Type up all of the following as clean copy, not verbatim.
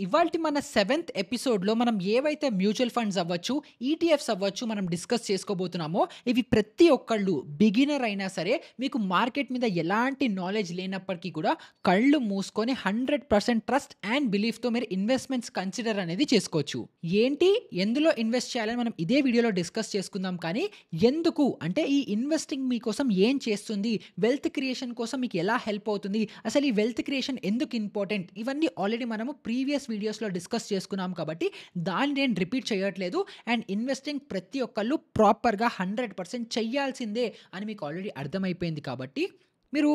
ఇవాల్టి మన సెవెంత్ ఎపిసోడ్‌లో మనం ఏవైతే మ్యూచువల్ ఫండ్స్ అవ్వచ్చు, ఈటీఎఫ్స్ అవ్వచ్చు మనం డిస్కస్ చేసుకోబోతున్నామో, ఇవి ప్రతి ఒక్కళ్ళు బిగినర్ అయినా సరే, మీకు మార్కెట్ మీద ఎలాంటి నాలెడ్జ్ లేనప్పటికీ కూడా కళ్ళు మూసుకొని 100% ట్రస్ట్ అండ్ బిలీఫ్‌తో మీరు ఇన్వెస్ట్‌మెంట్స్ కన్సిడర్ అనేది చేసుకోవచ్చు. ఏంటి? ఎందులో ఇన్వెస్ట్ చేయాలని మనం ఇదే వీడియోలో డిస్కస్ చేసుకుందాం. కానీ ఎందుకు? అంటే ఈ ఇన్వెస్టింగ్ మీకోసం ఏం చేస్తుంది? వెల్త్ క్రియేషన్ కోసం మీకు ఎలా హెల్ప్ అవుతుంది? అసలు ఈ వెల్త్ క్రియేషన్ ఎందుకు ఇంపార్టెంట్? ఇవన్నీ ఆల్రెడీ మనము ప్రీవియస్ వీడియోస్‌లో డిస్కస్ చేసుకున్నాం కాబట్టి దాన్ని నేను రిపీట్ చేయట్లేదు. అండ్ ఇన్వెస్టింగ్ ప్రతి ఒక్కళ్ళు ప్రాపర్‌గా 100% చెయ్యాల్సిందే అని మీకు ఆల్రెడీ అర్థమైపోయింది కాబట్టి మీరు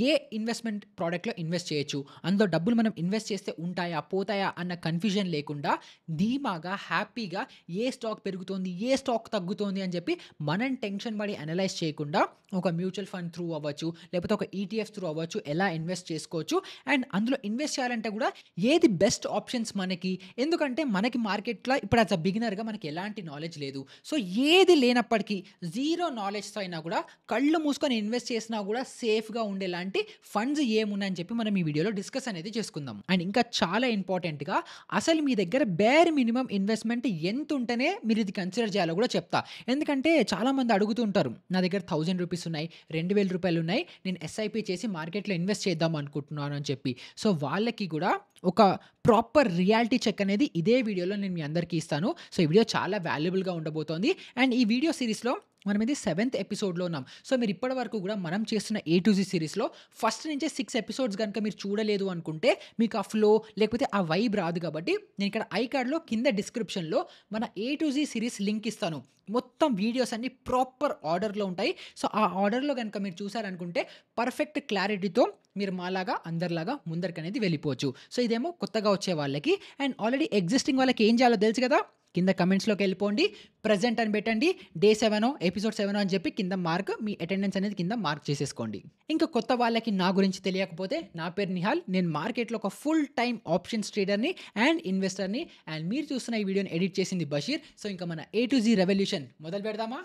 ఏ ఇన్వెస్ట్‌మెంట్ ప్రోడక్ట్‌లో ఇన్వెస్ట్ చేయొచ్చు. అందులో డబ్బులు మనం ఇన్వెస్ట్ చేస్తే ఉంటాయా? పోతాయా? అన్న కన్‌ఫ్యూజన్ లేకుండా ధీమాగా, హ్యాపీగా ఏ స్టాక్ పెరుగుతోంది? ఏ స్టాక్ తగ్గుతోంది? అని చెప్పి మనం టెన్షన్ పడి అనలైజ్ చేయకుండా ఒక మ్యూచువల్ ఫండ్ త్రూ అవ్వచ్చు, లేకపోతే ఒక ఈటీఎఫ్ త్రూ అవ్వచ్చు, ఎలా ఇన్వెస్ట్ చేసుకోవచ్చు. అండ్ అందులో ఇన్వెస్ట్ చేయాలంటే కూడా ఏది బెస్ట్ ఆప్షన్స్ మనకి. ఎందుకంటే మనకి మార్కెట్‌లో ఇప్పుడు యాస్ ఎ బిగినర్‌గా మనకి ఎలాంటి నాలెడ్జ్ లేదు. సో ఏది లేనప్పటికీ జీరో నాలెడ్జ్‌తో అయినా కూడా కళ్ళు మూసుకొని ఇన్వెస్ట్ చేసినా కూడా సేఫ్‌గా ఉండేలాంటి ఫండ్స్ ఏమున్నాయని చెప్పి మనం ఈ వీడియోలో డిస్కస్ అనేది చేసుకుందాం. అండ్ ఇంకా చాలా ఇంపార్టెంట్‌గా అసలు మీ దగ్గర బేర్ మినిమమ్ ఇన్వెస్ట్‌మెంట్ ఎంతుంటేనే మీరు ఇది కన్సిడర్ చేయాలో కూడా చెప్తా. ఎందుకంటే చాలామంది అడుగుతూ ఉంటారు. నా దగ్గర ₹1000 ఉన్నాయి, ₹2000 ఉన్నాయి. నేను ఎస్ఐపి చేసి మార్కెట్‌లో ఇన్వెస్ట్ చేద్దాం అనుకుంటున్నాను అని చెప్పి. సో వాళ్ళకి కూడా ఒక ప్రాపర్ రియాలిటీ చెక్ అనేది ఇదే వీడియోలో నేను మీ అందరికీ ఇస్తాను. సో ఈ వీడియో చాలా వాల్యుబుల్‌గా ఉండబోతోంది. అండ్ ఈ వీడియో సిరీస్‌లో మనం ఇది 7th ఎపిసోడ్‌లో ఉన్నాం. సో మీరు ఇప్పటి వరకు కూడా మనం చేస్తున్న ఏ టు జీ సిరీస్‌లో ఫస్ట్ నుంచే 6 ఎపిసోడ్స్ గనుక మీరు చూడలేదు అనుకుంటే మీకు ఆ ఫ్లో లేకపోతే ఆ వైబ్ రాదు. కాబట్టి నేను ఇక్కడ ఐ కార్డ్‌లో కింద డిస్క్రిప్షన్‌లో మన A to G series link ఇస్తాను. మొత్తం వీడియోస్ అన్నీ ప్రాపర్ ఆర్డర్‌లో ఉంటాయి. సో ఆ ఆర్డర్‌లో గనుక మీరు చూసారనుకుంటే పర్ఫెక్ట్ క్లారిటీతో మీరు మాలాగా అందరిలాగా ముందరికనేది వెళ్ళిపోవచ్చు. సో ఇదేమో కొత్తగా వచ్చే వాళ్ళకి. అండ్ ఆల్రెడీ ఎగ్జిస్టింగ్ వాళ్ళకి ఏం చేయాలో తెలుసు కదా! కింద కమెంట్స్‌లోకి వెళ్ళిపోండి. ప్రెజెంట్ అని పెట్టండి. డే 7 ఎపిసోడ్ 7 అని చెప్పి కింద మార్క్ మీ అటెండెన్స్ అనేది కింద మార్క్ చేసేసుకోండి. ఇంకా కొత్త వాళ్ళకి నా గురించి తెలియకపోతే నా పేరు నిహాల్. నేను మార్కెట్‌లో ఒక ఫుల్ టైమ్ ఆప్షన్స్ ట్రేడర్‌ని అండ్ ఇన్వెస్టర్‌ని. అండ్ మీరు చూస్తున్న ఈ వీడియోని ఎడిట్ చేసింది బషీర్. సో ఇంకా మన ఏ టు జీ రెవల్యూషన్ మొదలు పెడదామా?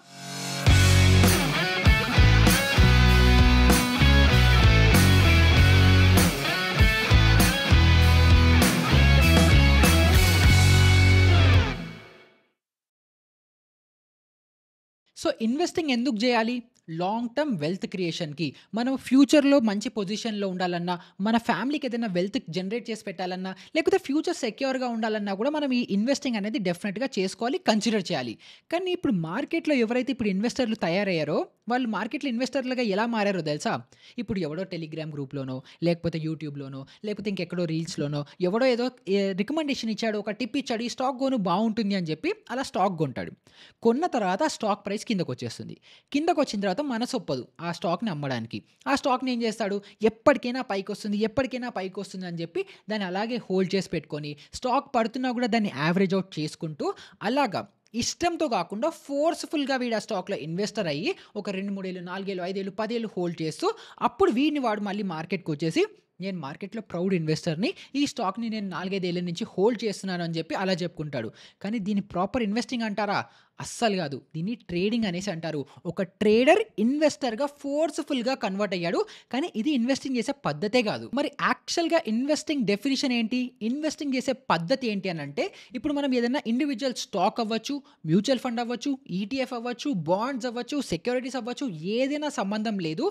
సో ఇన్వెస్టింగ్ ఎందుకు చేయాలి? లాంగ్ టర్మ్ వెల్త్ క్రియేషన్‌కి. మనం ఫ్యూచర్‌లో మంచి పొజిషన్‌లో ఉండాలన్నా, మన ఫ్యామిలీకి ఏదైనా వెల్త్ జనరేట్ చేసి పెట్టాలన్నా, లేకపోతే ఫ్యూచర్ సెక్యూర్‌గా ఉండాలన్నా కూడా మనం ఈ ఇన్వెస్టింగ్ అనేది డెఫినిట్‌గా చేసుకోవాలి, కన్సిడర్ చేయాలి. కానీ ఇప్పుడు మార్కెట్‌లో ఎవరైతే ఇప్పుడు ఇన్వెస్టర్లు తయారయ్యారో, వాళ్ళు మార్కెట్‌లో ఇన్వెస్టర్లుగా ఎలా మారారో తెలుసా? ఇప్పుడు ఎవడో టెలిగ్రామ్ గ్రూప్‌లోనో, లేకపోతే యూట్యూబ్‌లోనో, లేకపోతే ఇంకెక్కడో రీల్స్‌లోనో ఎవడో ఏదో రికమెండేషన్ ఇచ్చాడు, ఒక టిప్ ఇచ్చాడు, ఈ స్టాక్ కొను బావుంటుంది అని చెప్పి అలా స్టాక్ కొంటాడు. కొన్న తర్వాత ఆ స్టాక్ ప్రైస్ కిందకొచ్చేస్తుంది. కిందకొచ్చిన తర్వాత మనసొప్పదు ఆ స్టాక్‌ని అమ్మడానికి. ఆ స్టాక్‌ని ఏం చేస్తాడు? ఎప్పటికైనా పైకొస్తుంది, ఎప్పటికైనా పైకొస్తుంది అని చెప్పి దాన్ని అలాగే హోల్డ్ చేసి పెట్టుకొని, స్టాక్ పడుతున్నా కూడా దాన్ని యావరేజ్ ఔట్ చేసుకుంటూ అలాగా ఇష్టంతో కాకుండా ఫోర్స్‌ఫుల్‌గా వీడు ఆ స్టాక్‌లో ఇన్వెస్టర్ అయ్యి ఒక 2, 3 ఏళ్ళు, 4 ఏళ్ళు, 5 ఏళ్ళు, 10 ఏళ్ళు హోల్డ్ చేస్తూ అప్పుడు వీడిని వాడు మళ్ళీ మార్కెట్‌కొచ్చేసి నేను మార్కెట్‌లో ప్రౌడ్ ఇన్వెస్టర్‌ని. ఈ స్టాక్‌ని నేను 4, 5 ఏళ్ల నుంచి హోల్డ్ చేస్తున్నాను అని చెప్పి అలా చెప్పుకుంటాడు. కానీ దీన్ని ప్రాపర్ ఇన్వెస్టింగ్ అంటారా? అస్సలు కాదు. దీన్ని ట్రేడింగ్ అనేసి అంటారు. ఒక ట్రేడర్ ఇన్వెస్టర్‌గా ఫోర్స్‌ఫుల్‌గా కన్వర్ట్ అయ్యాడు. కానీ ఇది ఇన్వెస్టింగ్ చేసే పద్ధతే కాదు. మరి యాక్చువల్‌గా ఇన్వెస్టింగ్ డెఫినిషన్ ఏంటి? ఇన్వెస్టింగ్ చేసే పద్ధతి ఏంటి అనంటే ఇప్పుడు మనం ఏదైనా ఇండివిడ్యువల్ స్టాక్ అవ్వచ్చు, మ్యూచువల్ ఫండ్ అవ్వచ్చు, ఈటీఎఫ్ అవ్వచ్చు, బాండ్స్ అవ్వచ్చు, సెక్యూరిటీస్ అవ్వచ్చు, ఏదైనా సంబంధం లేదు.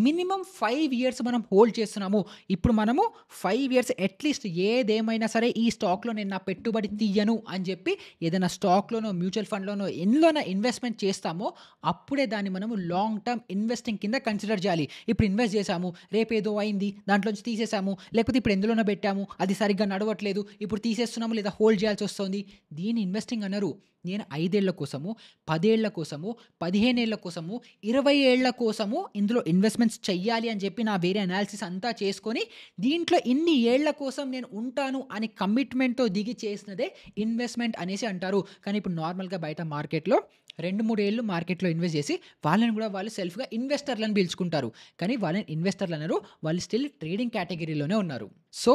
మినిమమ్ 5 ఇయర్స్ మనం హోల్డ్ చేస్తున్నాము. ఇప్పుడు మనము 5 ఇయర్స్ అట్‌లీస్ట్ ఏదేమైనా సరే ఈ స్టాక్‌లో నేను నా పెట్టుబడి తీయను అని చెప్పి ఏదైనా స్టాక్‌లోనో, మ్యూచువల్ ఫండ్‌లోనో ఎందులోన ఇన్వెస్ట్‌మెంట్ చేస్తామో అప్పుడే దాన్ని మనము లాంగ్ టర్మ్ ఇన్వెస్టింగ్ కింద కన్సిడర్ చేయాలి. ఇప్పుడు ఇన్వెస్ట్ చేశాము, రేపేదో అయింది, దాంట్లోంచి తీసేసాము, లేకపోతే ఇప్పుడు ఎందులోనో పెట్టాము, అది సరిగ్గా నడవట్లేదు, ఇప్పుడు తీసేస్తున్నాము లేదా హోల్డ్ చేయాల్సి వస్తుంది. దీన్ని ఇన్వెస్టింగ్ అనరు. నేను 5 ఏళ్ల కోసము, 10 ఏళ్ల కోసము, 15 ఏళ్ల కోసము, 20 ఏళ్ల కోసము ఇందులో ఇన్వెస్ట్‌మెంట్స్ చెయ్యాలి అని చెప్పి నా వేరే అనాలిసిస్ అంతా చేసుకొని దీంట్లో ఇన్ని ఏళ్ల కోసం నేను ఉంటాను అని కమిట్మెంట్‌తో దిగి చేసినదే ఇన్వెస్ట్‌మెంట్ అనేసి అంటారు. కానీ ఇప్పుడు నార్మల్‌గా బయట మార్కెట్‌లో 2, 3 ఏళ్ళు మార్కెట్‌లో ఇన్వెస్ట్ చేసి వాళ్ళని కూడా వాళ్ళు సెల్ఫ్‌గా ఇన్వెస్టర్‌లని పిలుచుకుంటారు. కానీ వాళ్ళని ఇన్వెస్టర్‌లు అనరు. వాళ్ళు స్టిల్ ట్రేడింగ్ కేటగిరీలోనే ఉన్నారు. సో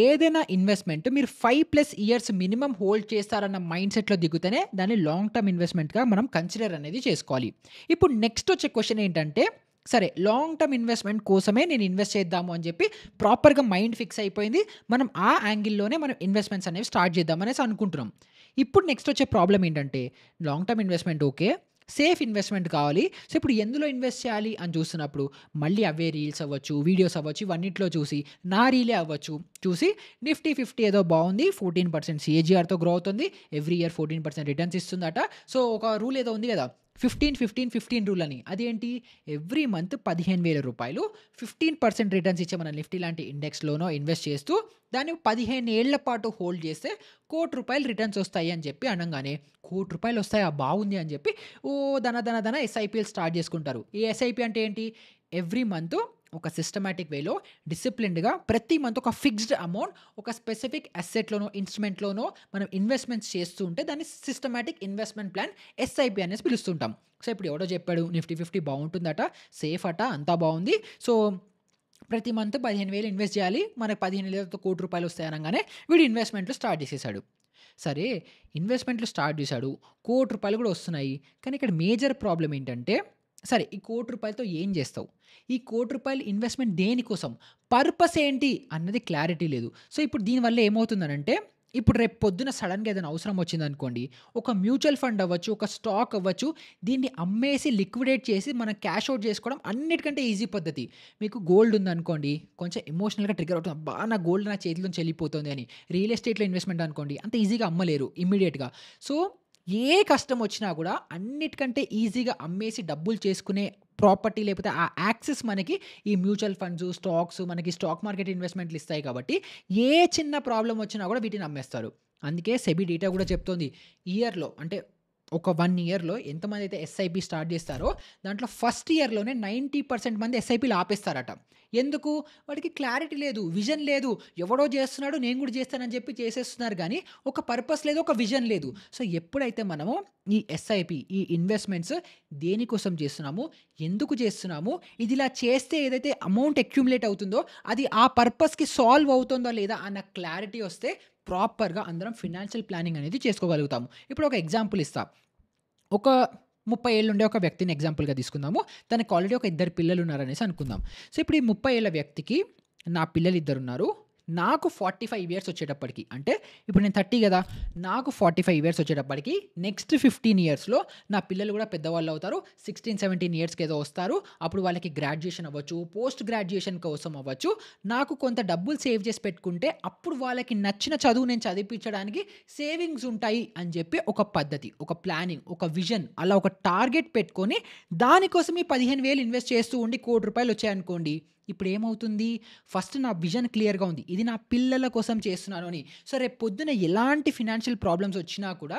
ఏదైనా ఇన్వెస్ట్‌మెంట్ మీరు 5+ ఇయర్స్ మినిమమ్ హోల్డ్ చేస్తారన్న మైండ్ సెట్‌లో దిగుతేనే దాన్ని లాంగ్ టర్మ్ ఇన్వెస్ట్‌మెంట్‌గా మనం కన్సిడర్ అనేది చేసుకోవాలి. ఇప్పుడు నెక్స్ట్ వచ్చే క్వెషన్ ఏంటంటే సరే లాంగ్ టర్మ్ ఇన్వెస్ట్‌మెంట్ కోసమే నేను ఇన్వెస్ట్ చేద్దాము అని చెప్పి ప్రాపర్‌గా మైండ్ ఫిక్స్ అయిపోయింది. మనం ఆ యాంగిల్‌లోనే మనం ఇన్వెస్ట్‌మెంట్స్ అనేవి స్టార్ట్ చేద్దాం అనేసి అనుకుంటున్నాం. ఇప్పుడు నెక్స్ట్ వచ్చే ప్రాబ్లమ్ ఏంటంటే long term investment okay. Safe investment కావాలి. సో, ఇప్పుడు ఎందులో ఇన్వెస్ట్ చేయాలి అని చూస్తున్నప్పుడు మళ్ళీ అవే రీల్స్ అవ్వచ్చు, వీడియోస్ అవ్వచ్చు, ఇవన్నిట్లో చూసి నా రీలే అవ్వచ్చు చూసి నిఫ్టీ 50 ఏదో బావుంది. 14% సీఏజీఆర్‌తో గ్రో అవుతుంది. ఎవ్రీ ఇయర్ 14% రిటర్న్స్ ఇస్తుందట. సో, ఒక రూల్ ఏదో ఉంది కదా! 15, 15, 15 రూల్ అని. అదేంటి? ఎవ్రీ మంత్ రూ. 15,000 15% రిటర్న్స్ ఇచ్చే మన నిఫ్టీ లాంటి ఇండెక్స్‌లోనో ఇన్వెస్ట్ చేస్తూ దాన్ని 15 ఏళ్ల పాటు హోల్డ్ చేస్తే రూ. 1,00,00,000 రిటర్న్స్ వస్తాయి అని చెప్పి అనంగానే, రూ. 1,00,00,000 వస్తాయా? బాగుంది అని చెప్పి ధన ఎస్ఐపీలు స్టార్ట్ చేసుకుంటారు. ఈ ఎస్ఐపీ అంటే ఏంటి? ఎవ్రీ మంత్ ఒక సిస్టమాటిక్ వేలో డిసిప్లిన్డ్‌గా ప్రతి మంత్ ఒక ఫిక్స్డ్ అమౌంట్ ఒక స్పెసిఫిక్ అసెట్‌లోనో, ఇన్‌స్ట్రుమెంట్‌లోనో మనం ఇన్వెస్ట్‌మెంట్స్ చేస్తూ ఉంటే దాన్ని సిస్టమాటిక్ ఇన్వెస్ట్‌మెంట్ ప్లాన్ ఎస్ఐపీ అనేసి పిలుస్తుంటాం. సో, ఇప్పుడు ఎవడో చెప్పాడు నిఫ్టీ 50 బావుంటుందట, సేఫ్ అట, అంతా బావుంది. సో, ప్రతి మంత్ 15,000 ఇన్వెస్ట్ చేయాలి. మనకు 15,000తో రూ. 1,00,00,000 వస్తాయి అనంగానే వీడు ఇన్వెస్ట్‌మెంట్లు స్టార్ట్ చేసేసాడు. సరే, ఇన్వెస్ట్‌మెంట్లు స్టార్ట్ చేశాడు. రూ. 1,00,00,000 కూడా వస్తున్నాయి. కానీ ఇక్కడ మేజర్ ప్రాబ్లమ్ ఏంటంటే, సరే ఈ రూ. 1,00,00,000తో ఏం చేస్తావు? ఈ రూ. 1,00,00,000 ఇన్వెస్ట్‌మెంట్ దేనికోసం? పర్పస్ ఏంటి అన్నది క్లారిటీ లేదు. సో, ఇప్పుడు దీనివల్ల ఏమవుతుందనంటే, ఇప్పుడు రేపు పొద్దున సడెన్‌గా ఏదైనా అవసరం వచ్చిందనుకోండి, ఒక మ్యూచువల్ ఫండ్ అవ్వచ్చు, ఒక స్టాక్ అవ్వచ్చు, దీన్ని అమ్మేసి లిక్విడేట్ చేసి మనం క్యాష్ ఔట్ చేసుకోవడం అన్నిటికంటే ఈజీ పద్ధతి. మీకు గోల్డ్ ఉందనుకోండి, కొంచెం ఎమోషనల్‌గా ట్రిగ్గర్ అవుతుంది. అబ్బా! నా గోల్డ్ నా చేతిలో నుంచి వెళ్ళిపోతుంది అని. రియల్ ఎస్టేట్‌లో ఇన్వెస్ట్‌మెంట్ అనుకోండి, అంత ఈజీగా అమ్మలేరు ఇమ్మీడియేట్‌గా. సో, ఏ కష్టం వచ్చినా కూడా అన్నిటికంటే ఈజీగా అమ్మేసి డబ్బులు చేసుకునే ప్రాపర్టీ లేకపోతే ఆ యాక్సెస్ మనకి ఈ మ్యూచువల్ ఫండ్స్, స్టాక్స్ మనకి స్టాక్ మార్కెట్ ఇన్వెస్ట్‌మెంట్లు ఇస్తాయి కాబట్టి, ఏ చిన్న ప్రాబ్లమ్ వచ్చినా కూడా వీటిని అమ్మేస్తారు. అందుకే సెబీ డేటా కూడా చెప్తోంది. ఇయర్‌లో అంటే ఒక 1 ఇయర్‌లో ఎంతమందైతే ఎస్ఐపి స్టార్ట్ చేస్తారో, దాంట్లో ఫస్ట్ ఇయర్‌లోనే 90% మంది ఎస్ఐపీలు ఆపేస్తారట. ఎందుకు? వాడికి క్లారిటీ లేదు, విజన్ లేదు. ఎవడో చేస్తున్నాడు, నేను కూడా చేస్తానని చెప్పి చేసేస్తున్నారు గానీ, ఒక పర్పస్ లేదు, ఒక విజన్ లేదు. సో, ఎప్పుడైతే మనము ఈ ఎస్ఐపి, ఈ ఇన్వెస్ట్‌మెంట్స్ దేనికోసం చేస్తున్నాము, ఎందుకు చేస్తున్నాము, ఇది ఇలా చేస్తే ఏదైతే అమౌంట్ అక్యుములేట్ అవుతుందో, అది ఆ పర్పస్‌కి సాల్వ్ అవుతుందో లేదా అన్న క్లారిటీ వస్తే ప్రాపర్‌గా అందరం ఫినాన్షియల్ ప్లానింగ్ అనేది చేసుకోగలుగుతాము. ఇప్పుడు ఒక ఎగ్జాంపుల్ ఇస్తా. ఒక 30 ఏళ్లుండే ఒక వ్యక్తిని ఎగ్జాంపుల్‌గా తీసుకుందాము. తనకి ఆల్రెడీ ఒక ఇద్దరు పిల్లలున్నారనేసి అనుకుందాం. సో, ఇప్పుడు ఈ 30 ఏళ్ల వ్యక్తికి నా పిల్లలిద్దరున్నారు. నాకు 45 ఇయర్స్ వచ్చేటప్పటికి అంటే ఇప్పుడు నేను 30 గదా! నాకు 45 ఇయర్స్ వచ్చేటప్పటికి నెక్స్ట్ 15 ఇయర్స్‌లో నా పిల్లలు గూడా పెద్దవాళ్ళవుతారు. 16, 17 ఇయర్స్‌కి ఏదో వస్తారు. అప్పుడు వాళ్ళకి గ్రాడ్యుయేషన్ అవ్వచ్చు, పోస్ట్ గ్రాడ్యుయేషన్ కోసం అవ్వచ్చు. నాకు కొంత డబ్బులు సేవ్ చేసి పెట్టుకుంటే అప్పుడు వాళ్ళకి నచ్చిన చదువు నేను చదివిపించడానికి సేవింగ్స్ ఉంటాయి అని చెప్పి ఒక పద్ధతి, ఒక ప్లానింగ్, ఒక విజన్ అలా ఒక టార్గెట్ పెట్టుకొని దానికోసం ఈ 15,000 ఇన్వెస్ట్ చేస్తూ ఉండి రూ. 1,00,00,000 వచ్చాయనుకోండి. ఇప్పుడేమవుతుంది? ఫస్ట్ నా విజన్ క్లియర్‌గా ఉంది. ఇది నా పిల్లల కోసం చేస్తున్నాను అని. సో, రేపు పొద్దున ఎలాంటి ఫినాన్షియల్ ప్రాబ్లమ్స్ వచ్చినా కూడా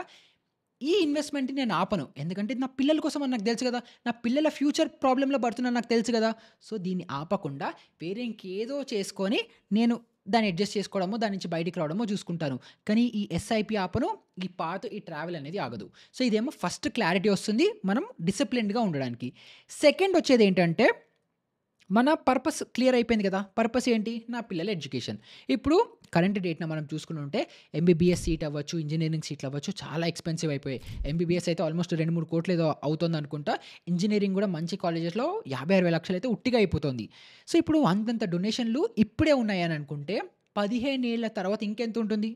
ఈ ఇన్వెస్ట్‌మెంట్‌ని నేను ఆపను. ఎందుకంటే ఇది నా పిల్లల కోసం అని నాకు తెలుసు గదా! నా పిల్లల ఫ్యూచర్ ప్రాబ్లమ్‌లో పడుతున్నానని నాకు తెలుసు గదా! సో, దీన్ని ఆపకుండా వేరే ఇంకేదో చేసుకొని నేను దాన్ని అడ్జస్ట్ చేసుకోవడమో, దాని నుంచి బయటికి రావడమో చూసుకుంటాను. కానీ ఈ ఎస్ఐపి ఆపను. ఈ ట్రావెల్ అనేది ఆగదు. సో, ఇదేమో ఫస్ట్ క్లారిటీ వస్తుంది. మనం డిసిప్లిన్డ్‌గా ఉండడానికి. సెకండ్ వచ్చేదేంటంటే మన పర్పస్ క్లియర్ అయిపోయింది కదా! పర్పస్ ఏంటి? నా పిల్లల ఎడ్యుకేషన్. ఇప్పుడు కరెంట్ డేట్‌న మనం చూసుకుంటుంటే ఎంబీబీఎస్ సీట్ అవ్వచ్చు, ఇంజినీరింగ్ సీట్లు అవ్వచ్చు చాలా ఎక్స్‌పెన్సివ్ అయిపోయాయి. ఎంబీబీఎస్ అయితే ఆల్మోస్ట్ 2, 3 కోట్లు ఏదో అవుతుందనుకుంటా. ఇంజినీరింగ్ కూడా మంచి కాలేజెస్‌లో 50, 60 లక్షలు అయితే ఉట్టిగా అయిపోతుంది. సో, ఇప్పుడు అంతంత డొనేషన్‌లు ఇప్పుడే ఉన్నాయని అనుకుంటే 15 ఏళ్ల తర్వాత ఇంకెంతుంటుంది?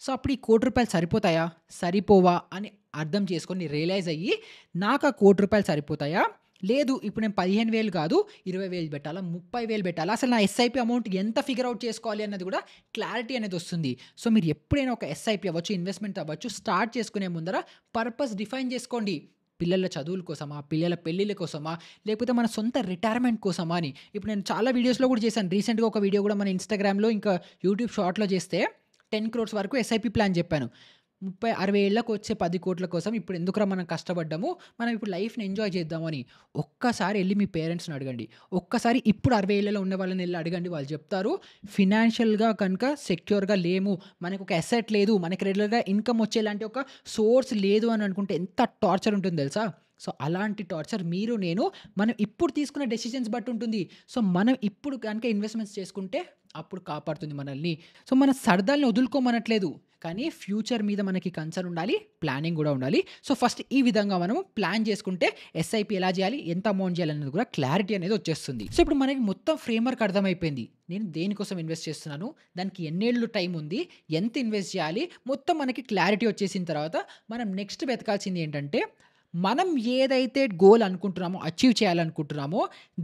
సో, అప్పుడు ఈ రూ. 1,00,00,000 సరిపోతాయా? సరిపోవా? అని అర్థం చేసుకొని రియలైజ్ అయ్యి నాకు ఆ రూ. 1,00,00,000 సరిపోతాయా? లేదు. ఇప్పుడు నేను 15,000 కాదు 20,000 పెట్టాలా? 30,000 పెట్టాలా? అసలు నా ఎస్ఐపి అమౌంట్ ఎంత ఫిగర్ ఔట్ చేసుకోవాలి అన్నది కూడా క్లారిటీ అనేదొస్తుంది. సో, మీరు ఎప్పుడైనా ఒక ఎస్ఐపి అవ్వచ్చు, ఇన్వెస్ట్‌మెంట్ అవ్వచ్చు స్టార్ట్ చేసుకునే ముందర పర్పస్ డిఫైన్ చేసుకోండి. పిల్లల చదువుల కోసమా? పిల్లల పెళ్ళిళ్ళ కోసమా? లేకపోతే మన సొంత రిటైర్మెంట్ కోసమా అని. ఇప్పుడు నేను చాలా వీడియోస్‌లో కూడా చేశాను. రీసెంట్‌గా ఒక వీడియో కూడా మన ఇన్‌స్టాగ్రామ్‌లో ఇంకా యూట్యూబ్ షార్ట్‌లో చేస్తే 10 క్రోర్స్ వరకు ఎస్ఐపి ప్లాన్ చెప్పాను. 30, 60 ఏళ్ళకి వచ్చే 10,00,00,000 కోసం ఇప్పుడు ఎందుకురా మనం కష్టపడ్డాము. మనం ఇప్పుడు లైఫ్‌ని ఎంజాయ్ చేద్దామని. ఒక్కసారి ఎళ్లి మీ పేరెంట్స్‌ని అడగండి. ఒక్కసారి ఇప్పుడు 60 ఏళ్లలో ఉన్న వాళ్ళని ఎళ్లి అడగండి. వాళ్ళు చెప్తారు ఫినాన్షియల్‌గా కనుక సెక్యూర్‌గా లేము. మనకొక అసెట్ లేదు. మనకి రెగ్యులర్‌గా ఇన్‌కమ్ వచ్చేలాంటి ఒక సోర్స్ లేదు అని అనుకుంటే ఎంత టార్చర్ ఉంటుందో తెలుసా? సో, అలాంటి టార్చర్ మీరు, నేను మనం ఇప్పుడు తీసుకున్న డెసిషన్స్ బట్టి ఉంటుంది. సో, మనం ఇప్పుడు గనుక ఇన్వెస్ట్‌మెంట్స్ చేసుకుంటే అప్పుడు కాపాడుతుంది మనల్ని. సో, మన సరదాల్ని వదులుకోమనట్లేదు. కానీ ఫ్యూచర్ మీద మనకి కన్సర్న్ ఉండాలి. ప్లానింగ్ గూడా ఉండాలి. సో, ఫస్ట్ ఈ విధంగా మనము ప్లాన్ చేసుకుంటే ఎస్ఐపి ఎలా చేయాలి? ఎంత అమౌంట్ చేయాలనేది కూడా క్లారిటీ అనేది వచ్చేస్తుంది. సో, ఇప్పుడు మనకి మొత్తం ఫ్రేమ్‌వర్క్ అర్థమైపోయింది. నేను దేనికోసం ఇన్వెస్ట్ చేస్తున్నాను? దానికి ఎన్నేళ్ళు టైం ఉంది? ఎంత ఇన్వెస్ట్ చేయాలి? మొత్తం మనకి క్లారిటీ వచ్చేసిన తర్వాత మనం నెక్స్ట్ వెతకాల్సింది ఏంటంటే, మనం ఏదైతే గోల్ అనుకుంటున్నామో, అచీవ్ చేయాలనుకుంటున్నామో,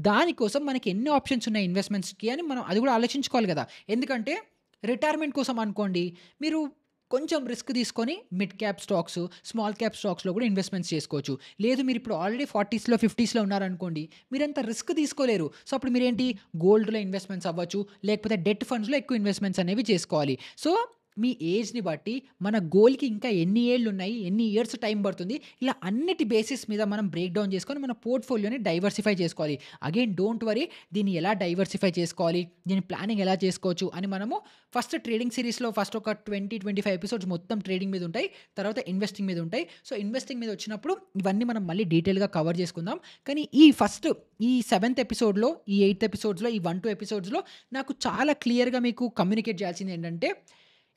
దానికోసం మనకి ఎన్ని ఆప్షన్స్ ఉన్నాయి ఇన్వెస్ట్‌మెంట్స్‌కి అని మనం అది కూడా ఆలోచించుకోవాలి గదా! ఎందుకంటే రిటైర్మెంట్ కోసం అనుకోండి, మీరు కొంచెం రిస్క్ తీసుకొని mid cap stocks, small cap స్టాక్స్‌లో కూడా ఇన్వెస్ట్‌మెంట్స్ చేసుకోవచ్చు. లేదు మీరిప్పుడు ఆల్రెడీ 40స్‌లో, 50స్‌లో ఉన్నారనుకోండి, మీరంత రిస్క్ తీసుకోలేరు. సో, అప్పుడు మీరేంటి గోల్డ్‌లో ఇన్వెస్ట్‌మెంట్స్ అవ్వచ్చు, లేకపోతే డెట్ ఫండ్స్‌లో ఎక్కువ ఇన్వెస్ట్‌మెంట్స్ అనేవి చేసుకోవాలి. సో, మీ ఏజ్‌ని బట్టి మన గోల్‌కి ఇంకా ఎన్ని ఏళ్లున్నాయి, ఎన్ని ఇయర్స్ టైం పడుతుంది, ఇలా అన్నిటి బేసిస్ మీద మనం బ్రేక్ డౌన్ చేసుకొని మన పోర్ట్‌ఫోలియోని డైవర్సిఫై చేసుకోవాలి. అగైన్ డోంట్ వరీ, దీన్ని ఎలా డైవర్సిఫై చేసుకోవాలి, దీని ప్లానింగ్ ఎలా చేసుకోవచ్చు అని మనము ఫస్ట్ ట్రేడింగ్ సీరీస్‌లో ఫస్ట్ ఒక 20, 25 ఎపిసోడ్స్ మొత్తం ట్రేడింగ్ మీద ఉంటాయి. తర్వాత ఇన్వెస్టింగ్ మీద ఉంటాయి. సో, ఇన్వెస్టింగ్ మీద వచ్చినప్పుడు ఇవన్నీ మనం మళ్ళీ డీటెయిల్‌గా కవర్ చేసుకుందాం. కానీ ఈ 7థ్ ఎపిసోడ్‌లో, ఈ 8థ్ ఎపిసోడ్స్‌లో, ఈ 1, 2 ఎపిసోడ్స్‌లో నాకు చాలా క్లియర్‌గా మీకు కమ్యూనికేట్ చేయాల్సింది ఏంటంటే,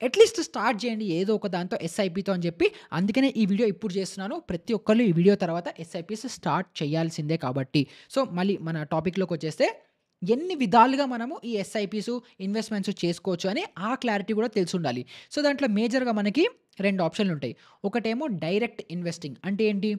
అట్‌లీస్ట్ స్టార్ట్ చేయండి ఏదో ఒక దాంతో ఎస్ఐపితో అని చెప్పి. అందుకనే ఈ వీడియో ఇప్పుడు చేస్తున్నాను. ప్రతి ఒక్కళ్ళు ఈ వీడియో తర్వాత ఎస్ఐపిస్ స్టార్ట్ చేయాల్సిందే కాబట్టి. సో, మళ్ళీ మన టాపిక్‌లోకొచ్చేస్తే, ఎన్ని విధాలుగా మనము ఈ ఎస్ఐపిస్, ఇన్వెస్ట్‌మెంట్స్ చేసుకోవచ్చు అని ఆ క్లారిటీ కూడా తెలిసుండాలి. సో, దాంట్లో మేజర్‌గా మనకి 2 ఆప్షన్‌లుంటాయి. ఒకటేమో డైరెక్ట్ ఇన్వెస్టింగ్. అంటే ఏంటి?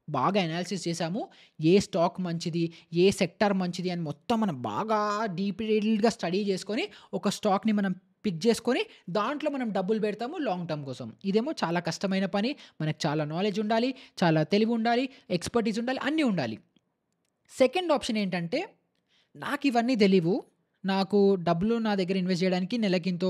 బాగా అనాలిసిస్ చేసాము. ఏ స్టాక్ మంచిది, ఏ సెక్టార్ మంచిది అని మొత్తం మనం బాగా డీటెయిల్డ్‌గా స్టడీ చేసుకొని, ఒక స్టాక్‌ని మనం పిక్ చేసుకొని, దాంట్లో మనం డబ్బులు పెడతాము లాంగ్ టర్మ్ కోసం. ఇదేమో చాలా కష్టమైన పని. మనకు చాలా నాలెడ్జ్ ఉండాలి, చాలా తెలివి ఉండాలి, ఎక్స్‌పర్టీస్ ఉండాలి, అన్నీ ఉండాలి. సెకండ్ ఆప్షన్ ఏంటంటే, నాకివన్నీ తెలీవు. నాకు డబ్బులు నా దగ్గర ఇన్వెస్ట్ చేయడానికి నెలకింతో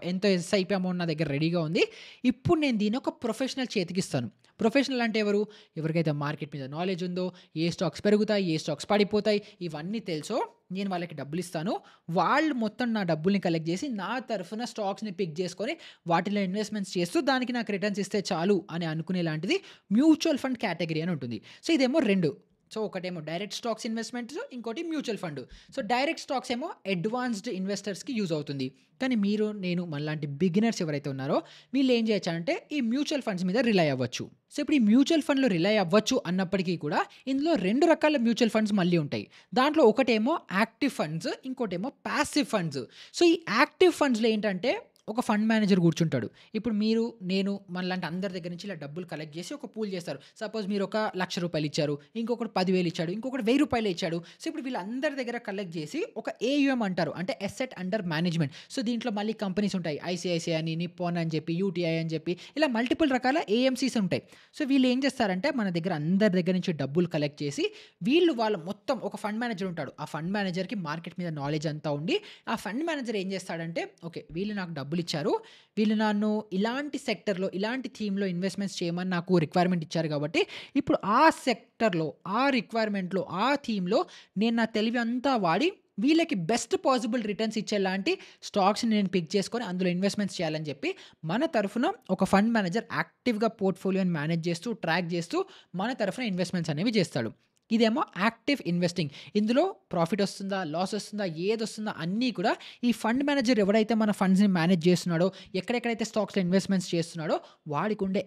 ఎంతో ఎస్ఐపి అమౌంట్ నా దగ్గర రెడీగా ఉంది. ఇప్పుడు నేను దీన్ని ఒక ప్రొఫెషనల్ చేతికిస్తాను. ప్రొఫెషనల్ అంటే ఎవరు? ఎవరికైతే మార్కెట్ మీద నాలెడ్జ్ ఉందో, ఏ స్టాక్స్ పెరుగుతాయి, ఏ స్టాక్స్ పడిపోతాయి, ఇవన్నీ తెలుసో నేను వాళ్ళకి డబ్బులిస్తాను. వాళ్ళు మొత్తం నా డబ్బుల్ని కలెక్ట్ చేసి, నా తరఫున స్టాక్స్‌ని పిక్ చేసుకొని, వాటిలో ఇన్వెస్ట్‌మెంట్స్ చేస్తూ దానికి నాకు రిటర్న్స్ ఇస్తే చాలు అని అనుకునేలాంటిది మ్యూచువల్ ఫండ్ కేటగరీ అని ఉంటుంది. సో, ఇదేమో 2. సో, ఒకటేమో డైరెక్ట్ స్టాక్స్ ఇన్వెస్ట్‌మెంట్స్, ఇంకోటి mutual fund. So, direct stocks ఏమో అడ్వాన్స్డ్ ఇన్వెస్టర్స్‌కి యూజ్ అవుతుంది. కానీ మీరు, నేను మనలాంటి బిగినర్స్ ఎవరైతే ఉన్నారో, వీళ్ళు ఏం చేయొచ్చంటే ఈ మ్యూచువల్ ఫండ్స్ మీద రిలై అవ్వచ్చు. సో, ఇప్పుడు ఈ మ్యూచువల్ ఫండ్‌లో రిలై అవ్వచ్చు అన్నప్పటికీ కూడా, ఇందులో 2 రకాల మ్యూచువల్ ఫండ్స్ మళ్ళీ ఉంటాయి. దాంట్లో ఒకటేమో యాక్టివ్ ఫండ్స్, ఇంకోటేమో పాసివ్ ఫండ్స్. సో, ఈ యాక్టివ్ ఫండ్స్‌లో ఏంటంటే, ఒక ఫండ్ మేనేజర్ కూర్చుంటాడు. ఇప్పుడు మీరు, నేను మనలాంటి అందరి దగ్గర నుంచి ఇలా డబ్బులు కలెక్ట్ చేసి ఒక పూల్ చేస్తారు. సపోజ్ మీరు ఒక రూ. 1,00,000 ఇచ్చారు. ఇంకొకడు 10,000 ఇచ్చాడు. ఇంకొకడు రూ. 1,000 ఇచ్చాడు. సో, ఇప్పుడు వీళ్ళందరి దగ్గర కలెక్ట్ చేసి ఒక ఏయుఎం అంటారు. అంటే అసెట్ అండర్ మేనేజ్మెంట్. సో, దీంట్లో మళ్ళీ కంపెనీస్ ఉంటాయి. ఐసీఐసీఐ అని, నిప్పాన్ అని చెప్పి, యూటీఐ అని చెప్పి, ఇలా మల్టిపుల్ రకాల ఏఎంసీస్ ఉంటాయి. సో, వీళ్ళు ఏం చేస్తారంటే మన దగ్గర అందరి దగ్గర నుంచి డబ్బులు కలెక్ట్ చేసి, వాళ్ళ మొత్తం ఒక ఫండ్ మేనేజర్ ఉంటాడు. ఆ ఫండ్ మేనేజర్‌కి మార్కెట్ మీద నాలెడ్జ్ అంతా ఉండి, ఆ ఫండ్ మేనేజర్ ఏం చేస్తాడంటే, ఓకే, వీళ్ళు నాకు డబ్బులు ఇచ్చారు. వీళ్ళు నన్ను ఇలాంటి సెక్టర్‌లో, ఇలాంటి థీమ్‌లో ఇన్వెస్ట్‌మెంట్స్ చేయమని నాకు రిక్వైర్మెంట్ ఇచ్చారు కాబట్టి, ఇప్పుడు ఆ సెక్టర్‌లో, ఆ రిక్వైర్మెంట్‌లో, ఆ థీమ్‌లో నేను నా తెలివి అంతా వాడి వీళ్ళకి బెస్ట్ పాసిబుల్ రిటర్న్స్ ఇచ్చేలాంటి స్టాక్స్‌ని నేను పిక్ చేసుకొని అందులో ఇన్వెస్ట్‌మెంట్స్ చేయాలని చెప్పి, మన తరఫున ఒక ఫండ్ మేనేజర్ యాక్టివ్‌గా పోర్ట్‌ఫోలియోని మేనేజ్ చేస్తూ, ట్రాక్ చేస్తూ మన తరఫున ఇన్వెస్ట్‌మెంట్స్ అనేవి చేస్తాడు. ఇదేమో యాక్టివ్ ఇన్వెస్టింగ్. ఇందులో ప్రాఫిట్ వస్తుందా? లాస్ వస్తుందా? ఏదొస్తుందా? అన్నీ కూడా ఈ ఫండ్ మేనేజర్ ఎవడైతే మన ఫండ్స్‌ని మేనేజ్ చేస్తున్నాడో, ఎక్కడెక్కడైతే స్టాక్స్‌లో ఇన్వెస్ట్‌మెంట్స్ చేస్తున్నాడో, వాడికుండే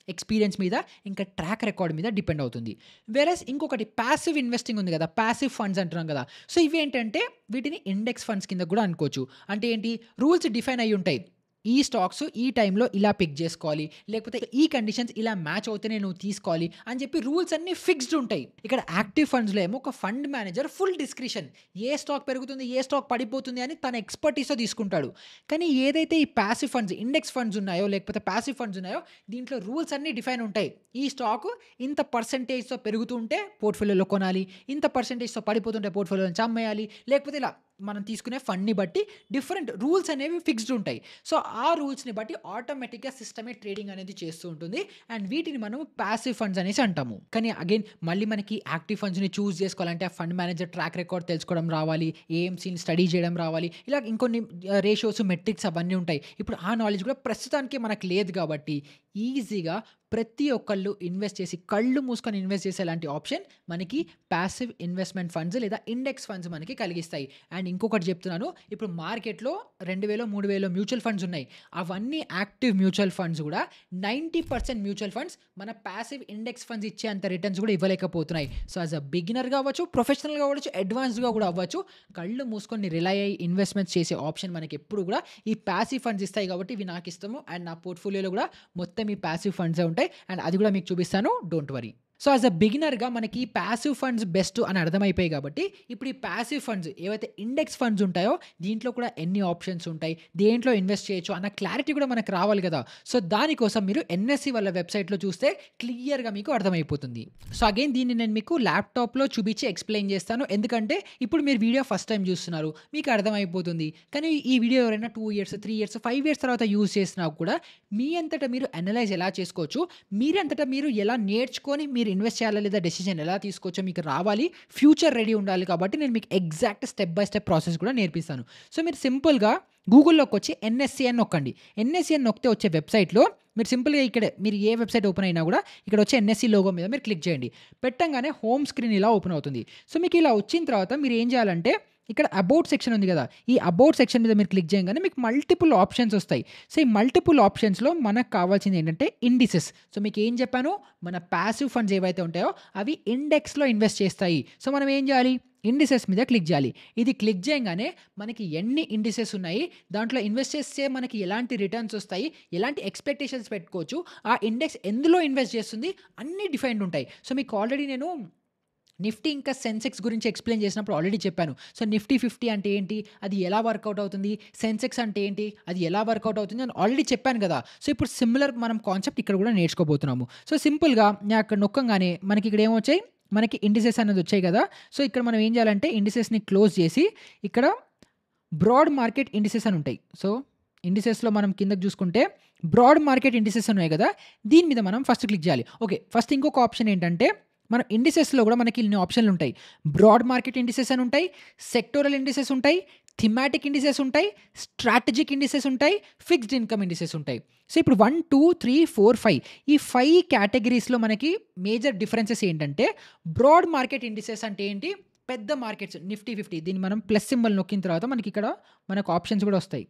ఎక్స్‌పీరియన్స్ మీద, ఇంకా ట్రాక్ రికార్డ్ మీద డిపెండ్ అవుతుంది. వేరస్ ఇంకొకటి పాసివ్ ఇన్వెస్టింగ్ ఉంది కదా! పాసివ్ ఫండ్స్ అంటున్నాం కదా! సో, ఇవేంటంటే వీటిని ఇండెక్స్ ఫండ్స్ కింద కూడా అనుకోవచ్చు. అంటే ఏంటి? రూల్స్ డిఫైన్ అయ్యి ఉంటాయి. ఈ స్టాక్స్ ఈ టైంలో ఇలా పిక్ చేసుకోవాలి. లేకపోతే ఈ కండిషన్స్ ఇలా మ్యాచ్ అవుతేనే నువ్వు తీసుకోవాలి అని చెప్పి రూల్స్ అన్నీ ఫిక్స్డ్ ఉంటాయి. ఇక్కడ యాక్టివ్ ఫండ్స్‌లో ఏమో ఒక ఫండ్ మేనేజర్ ఫుల్ డిస్క్రిషన్. ఏ స్టాక్ పెరుగుతుంది, ఏ స్టాక్ పడిపోతుంది అని తన ఎక్స్‌పర్టీస్‌తో తీసుకుంటాడు. కానీ ఏదైతే ఈ పాసివ్ ఫండ్స్, ఇండెక్స్ ఫండ్స్ ఉన్నాయో, లేకపోతే పాసివ్ ఫండ్స్ ఉన్నాయో, దీంట్లో రూల్స్ అన్నీ డిఫైన్ ఉంటాయి. ఈ స్టాక్ ఇంత పర్సెంటేజ్‌తో పెరుగుతూ ఉంటే పోర్ట్‌ఫోలియోలో కొనాలి. ఇంత పర్సెంటేజ్‌తో పడిపోతుంటే పోర్ట్‌ఫోలియోలో నుంచి అమ్మేయాలి. లేకపోతే ఇలా మనం తీసుకునే ఫండ్‌ని బట్టి డిఫరెంట్ రూల్స్ అనేవి ఫిక్స్డ్ ఉంటాయి. సో, ఆ రూల్స్‌ని బట్టి ఆటోమేటిక్‌గా సిస్టమే ట్రేడింగ్ అనేది చేస్తూ ఉంటుంది. అండ్ వీటిని మనం పాసివ్ ఫండ్స్ అనేసి అంటాము. కానీ అగైన్ మళ్ళీ మనకి యాక్టివ్ ఫండ్స్‌ని చూజ్ చేసుకోవాలంటే ఆ ఫండ్ మేనేజర్ ట్రాక్ రికార్డ్ తెలుసుకోవడం రావాలి. ఏఎంసీని స్టడీ చేయడం రావాలి. ఇలా ఇంకొన్ని రేషియోస్, మెట్రిక్స్ అవన్నీ ఉంటాయి. ఇప్పుడు ఆ నాలెడ్జ్ కూడా ప్రస్తుతానికి మనకు లేదు కాబట్టి ఈజీగా ప్రతి ఒక్కళ్ళు ఇన్వెస్ట్ చేసి కళ్ళు మూసుకొని ఇన్వెస్ట్ చేసేలాంటి ఆప్షన్ మనకి పాసివ్ ఇన్వెస్ట్‌మెంట్ ఫండ్స్ లేదా ఇండెక్స్ ఫండ్స్ మనకి కలిగిస్తాయి. అండ్ ఇంకొకటి చెప్తున్నాను. ఇప్పుడు మార్కెట్‌లో 2000, 3000 మ్యూచువల్ ఫండ్స్ ఉన్నాయి. అవన్నీ యాక్టివ్ మ్యూచువల్ ఫండ్స్ గూడా 90% మ్యూచువల్ ఫండ్స్ మన పాసివ్ ఇండెక్స్ ఫండ్స్ ఇచ్చేంత రిటర్న్స్ కూడా ఇవ్వలేకపోతున్నాయి. సో, యాస్ ఎ బిగినర్ కావచ్చు, ప్రొఫెషనల్‌గా అవ్వచ్చు, అడ్వాన్స్డ్‌గా కూడా అవ్వచ్చు. కళ్ళు మూసుకొని రిలై అయ్యి ఇన్వెస్ట్‌మెంట్స్ చేసే ఆప్షన్ మనకి ఎప్పుడు కూడా ఈ పాసివ్ ఫండ్స్ ఇస్తాయి కాబట్టి ఇవి నాకు ఇష్టము. అండ్ నా పోర్ట్‌ఫోలియోలో కూడా మొత్తం ఈ పాసివ్ ఫండ్సే ఉంటాయి. అండ్ అది కూడా మీకు చూపిస్తాను. Don't worry. So, as a బిగినర్‌గా మనకి పాసివ్ ఫండ్స్ బెస్ట్ అని అర్థమైపోయాయి కాబట్టి ఇప్పుడు ఈ పాసివ్ ఫండ్స్ ఏవైతే ఇండెక్స్ ఫండ్స్ ఉంటాయో దీంట్లో కూడా ఎన్ని ఆప్షన్స్ ఉంటాయి, దేంట్లో ఇన్వెస్ట్ చేయొచ్చు అన్న క్లారిటీ కూడా మనకు రావాలి కదా! సో, దానికోసం మీరు ఎన్ఎస్‌సి వాళ్ళ వెబ్‌సైట్‌లో చూస్తే క్లియర్‌గా మీకు అర్థమైపోతుంది. సో, అగైన్ దీన్ని నేను మీకు ల్యాప్‌టాప్‌లో చూపించి ఎక్స్‌ప్లెయిన్ చేస్తాను. ఎందుకంటే ఇప్పుడు మీరు వీడియో ఫస్ట్ టైమ్ చూస్తున్నారు. మీకు అర్థమైపోతుంది. కానీ ఈ వీడియో ఎవరైనా 2 ఇయర్స్, 3 ఇయర్స్, 5 ఇయర్స్ తర్వాత యూజ్ చేసినా కూడా మీ అంతట మీరు అనలైజ్ ఎలా చేసుకోవచ్చు, మీరంతటా మీరు ఎలా నేర్చుకొని మీరు ఇన్వెస్ట్ చేయాలా లేదా డెసిషన్ ఎలా తీసుకోవచ్చో మీకు రావాలి. ఫ్యూచర్ రెడీ ఉండాలి కాబట్టి నేను మీకు exact step by step process కూడా నేర్పిస్తాను. సో, మీరు సింపుల్‌గా గూగుల్‌లోకి వచ్చి ఎన్ఎస్‌సి అని నొక్కండి. ఎన్ఎస్‌సి అని నొక్కితే వచ్చే వెబ్‌సైట్‌లో మీరు సింపుల్‌గా ఇక్కడ మీరు ఏ వెబ్‌సైట్ ఓపెన్ అయినా కూడా ఇక్కడ వచ్చే ఎన్ఎస్‌సి లోగో మీద మీరు క్లిక్ చేయండి. పెట్టంగానే హోమ్ స్క్రీన్ ఇలా ఓపెన్ అవుతుంది. సో, మీకు ఇలా వచ్చిన తర్వాత మీరు ఏం చేయాలంటే ఇక్కడ అబౌట్ సెక్షన్ ఉంది కదా! ఈ అబౌట్ సెక్షన్ మీద మీరు క్లిక్ చేయంగానే మీకు మల్టిపుల్ ఆప్షన్స్ వస్తాయి. సో, ఈ మల్టిపుల్ ఆప్షన్స్‌లో మనకు కావాల్సింది ఏంటంటే ఇండిసెస్. సో, మీకు ఏం చెప్పాను, మన పాసివ్ ఫండ్స్ ఏవైతే ఉంటాయో అవి ఇండెక్స్‌లో ఇన్వెస్ట్ చేస్తాయి. సో, మనం ఏం చేయాలి, ఇండిసెస్ మీద క్లిక్ చేయాలి. ఇది క్లిక్ చేయంగానే మనకి ఎన్ని ఇండిసెస్ ఉన్నాయి, దాంట్లో ఇన్వెస్ట్ చేస్తే మనకి ఎలాంటి రిటర్న్స్ వస్తాయి, ఎలాంటి ఎక్స్‌పెక్టేషన్స్ పెట్టుకోవచ్చు, ఆ ఇండెక్స్ ఎందులో ఇన్వెస్ట్ చేస్తుంది అన్నీ డిఫైన్డ్ ఉంటాయి. సో, మీకు ఆల్రెడీ నేను నిఫ్టీ ఇంకా సెన్సెక్స్ గురించి ఎక్స్‌ప్లెయిన్ చేసినప్పుడు ఆల్రెడీ చెప్పాను. సో, నిఫ్టీ 50 అంటే ఏంటి? అది ఎలా వర్కౌట్ అవుతుంది? సెన్సెక్స్ అంటే ఏంటి? అది ఎలా వర్కౌట్ అవుతుంది? అని ఆల్రెడీ చెప్పాను కదా! సో, ఇప్పుడు సిమిలర్ మనం కాన్సెప్ట్ ఇక్కడ కూడా నేర్చుకోబోతున్నాము. సో, సింపుల్‌గా నేను అక్కడ నొక్కంగానే మనకి ఇక్కడ ఏమొచ్చాయి? మనకి ఇండిసెస్ అనేది వచ్చాయి కదా! సో, ఇక్కడ మనం ఏం చేయాలంటే ఇండిసెస్‌ని క్లోజ్ చేసి ఇక్కడ బ్రాడ్ మార్కెట్ ఇండిసెస్ అని ఉంటాయి. సో, ఇండిసెస్‌లో మనం కిందకి చూసుకుంటే బ్రాడ్ మార్కెట్ ఇండిసెస్ ఉన్నాయి కదా! దీని మీద మనం ఫస్ట్ క్లిక్ చేయాలి. ఓకే. ఫస్ట్ ఇంకొక ఆప్షన్ ఏంటంటే మనం ఇండిసెస్‌లో కూడా మనకి ఇన్ని ఆప్షన్‌లు ఉంటాయి. బ్రాడ్ మార్కెట్ ఇండిసెస్ అని ఉంటాయి, సెక్టోరల్ ఇండిసెస్ ఉంటాయి, థీమాటిక్ ఇండిసెస్ ఉంటాయి, స్ట్రాటజిక్ ఇండిసెస్ ఉంటాయి, ఫిక్స్డ్ ఇన్‌కమ్ ఇండిసెస్ ఉంటాయి. సో, ఇప్పుడు 1, 2, 3, 4, 5 ఈ 5 కేటగరీస్‌లో మనకి మేజర్ డిఫరెన్సెస్ ఏంటంటే బ్రాడ్ మార్కెట్ ఇండిసెస్ అంటే ఏంటి? పెద్ద మార్కెట్స్ నిఫ్టీ 50 దీన్ని మనం ప్లస్ సింబల్ నొక్కిన తర్వాత మనకి ఇక్కడ మనకు ఆప్షన్స్ కూడా వస్తాయి.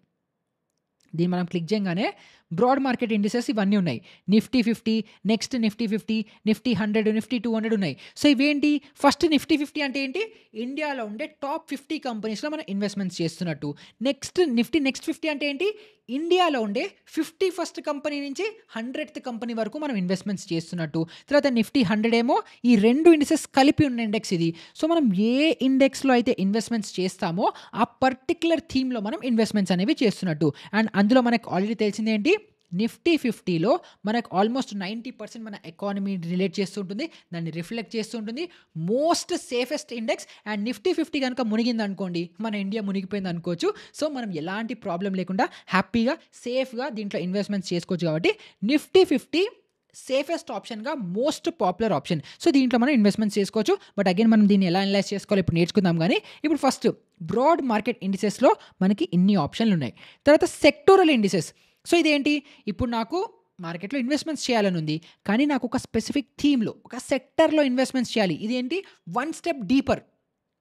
దీన్ని మనం క్లిక్ చేయంగానే బ్రాడ్ మార్కెట్ ఇండిసెస్ ఇవన్నీ ఉన్నాయి. Nifty 50, next Nifty 50, Nifty 100, Nifty 200 ఉన్నాయి. సో, ఇవేంటి? ఫస్ట్ నిఫ్టీ 50 అంటే ఏంటి? ఇండియాలో ఉండే టాప్ 50 కంపెనీస్‌లో మనం ఇన్వెస్ట్‌మెంట్స్ చేస్తున్నట్టు. నెక్స్ట్ నిఫ్టీ నెక్స్ట్ 50 అంటే ఏంటి? ఇండియాలో ఉండే 50 ఫస్ట్ కంపెనీ నుంచి 100th కంపెనీ వరకు మనం ఇన్వెస్ట్‌మెంట్స్ చేస్తున్నట్టు. తర్వాత నిఫ్టీ 100 ఏమో ఈ 2 ఇండిసెస్ కలిపి ఉన్న ఇండెక్స్ ఇది. సో, మనం ఏ ఇండెక్స్‌లో అయితే ఇన్వెస్ట్‌మెంట్స్ చేస్తామో ఆ పర్టిక్యులర్ థీమ్‌లో మనం ఇన్వెస్ట్‌మెంట్స్ అనేవి చేస్తున్నట్టు. అండ్ అందులో మనకు ఆల్రెడీ తెలిసిందేంటి? నిఫ్టీ 50లో మనకు ఆల్మోస్ట్ 90% మన ఎకానమీ రిలేట్ చేస్తూ ఉంటుంది. దాన్ని రిఫ్లెక్ట్ చేస్తూ ఉంటుంది. Most safest index. And Nifty 50 గనుక మునిగిందనుకోండి, మన ఇండియా మునిగిపోయింది అనుకోవచ్చు. సో, మనం ఎలాంటి ప్రాబ్లమ్ లేకుండా హ్యాపీగా, సేఫ్‌గా దీంట్లో ఇన్వెస్ట్‌మెంట్స్ చేసుకోవచ్చు కాబట్టి నిఫ్టీ 50 సేఫెస్ట్ ఆప్షన్‌గా మోస్ట్ పాపులర్ ఆప్షన్. సో, దీంట్లో మనం ఇన్వెస్ట్‌మెంట్స్ చేసుకోవచ్చు. బట్ అగైన్ మనం దీన్ని ఎలా అనలైజ్ చేసుకోవాలో ఇప్పుడు నేర్చుకుందాం గానీ, ఇప్పుడు ఫస్ట్ బ్రాడ్ మార్కెట్ ఇండిసెస్‌లో మనకి ఇన్ని ఆప్షన్‌లు ఉన్నాయి. తర్వాత సెక్టోరల్ ఇండిసెస్. సో, ఇదేంటి? ఇప్పుడు నాకు మార్కెట్‌లో ఇన్వెస్ట్‌మెంట్స్ చేయాలని ఉంది. కానీ నాకు ఒక స్పెసిఫిక్ థీమ్‌లో, ఒక సెక్టర్‌లో ఇన్వెస్ట్‌మెంట్స్ చేయాలి. ఇదేంటి? 1 స్టెప్ డీపర్.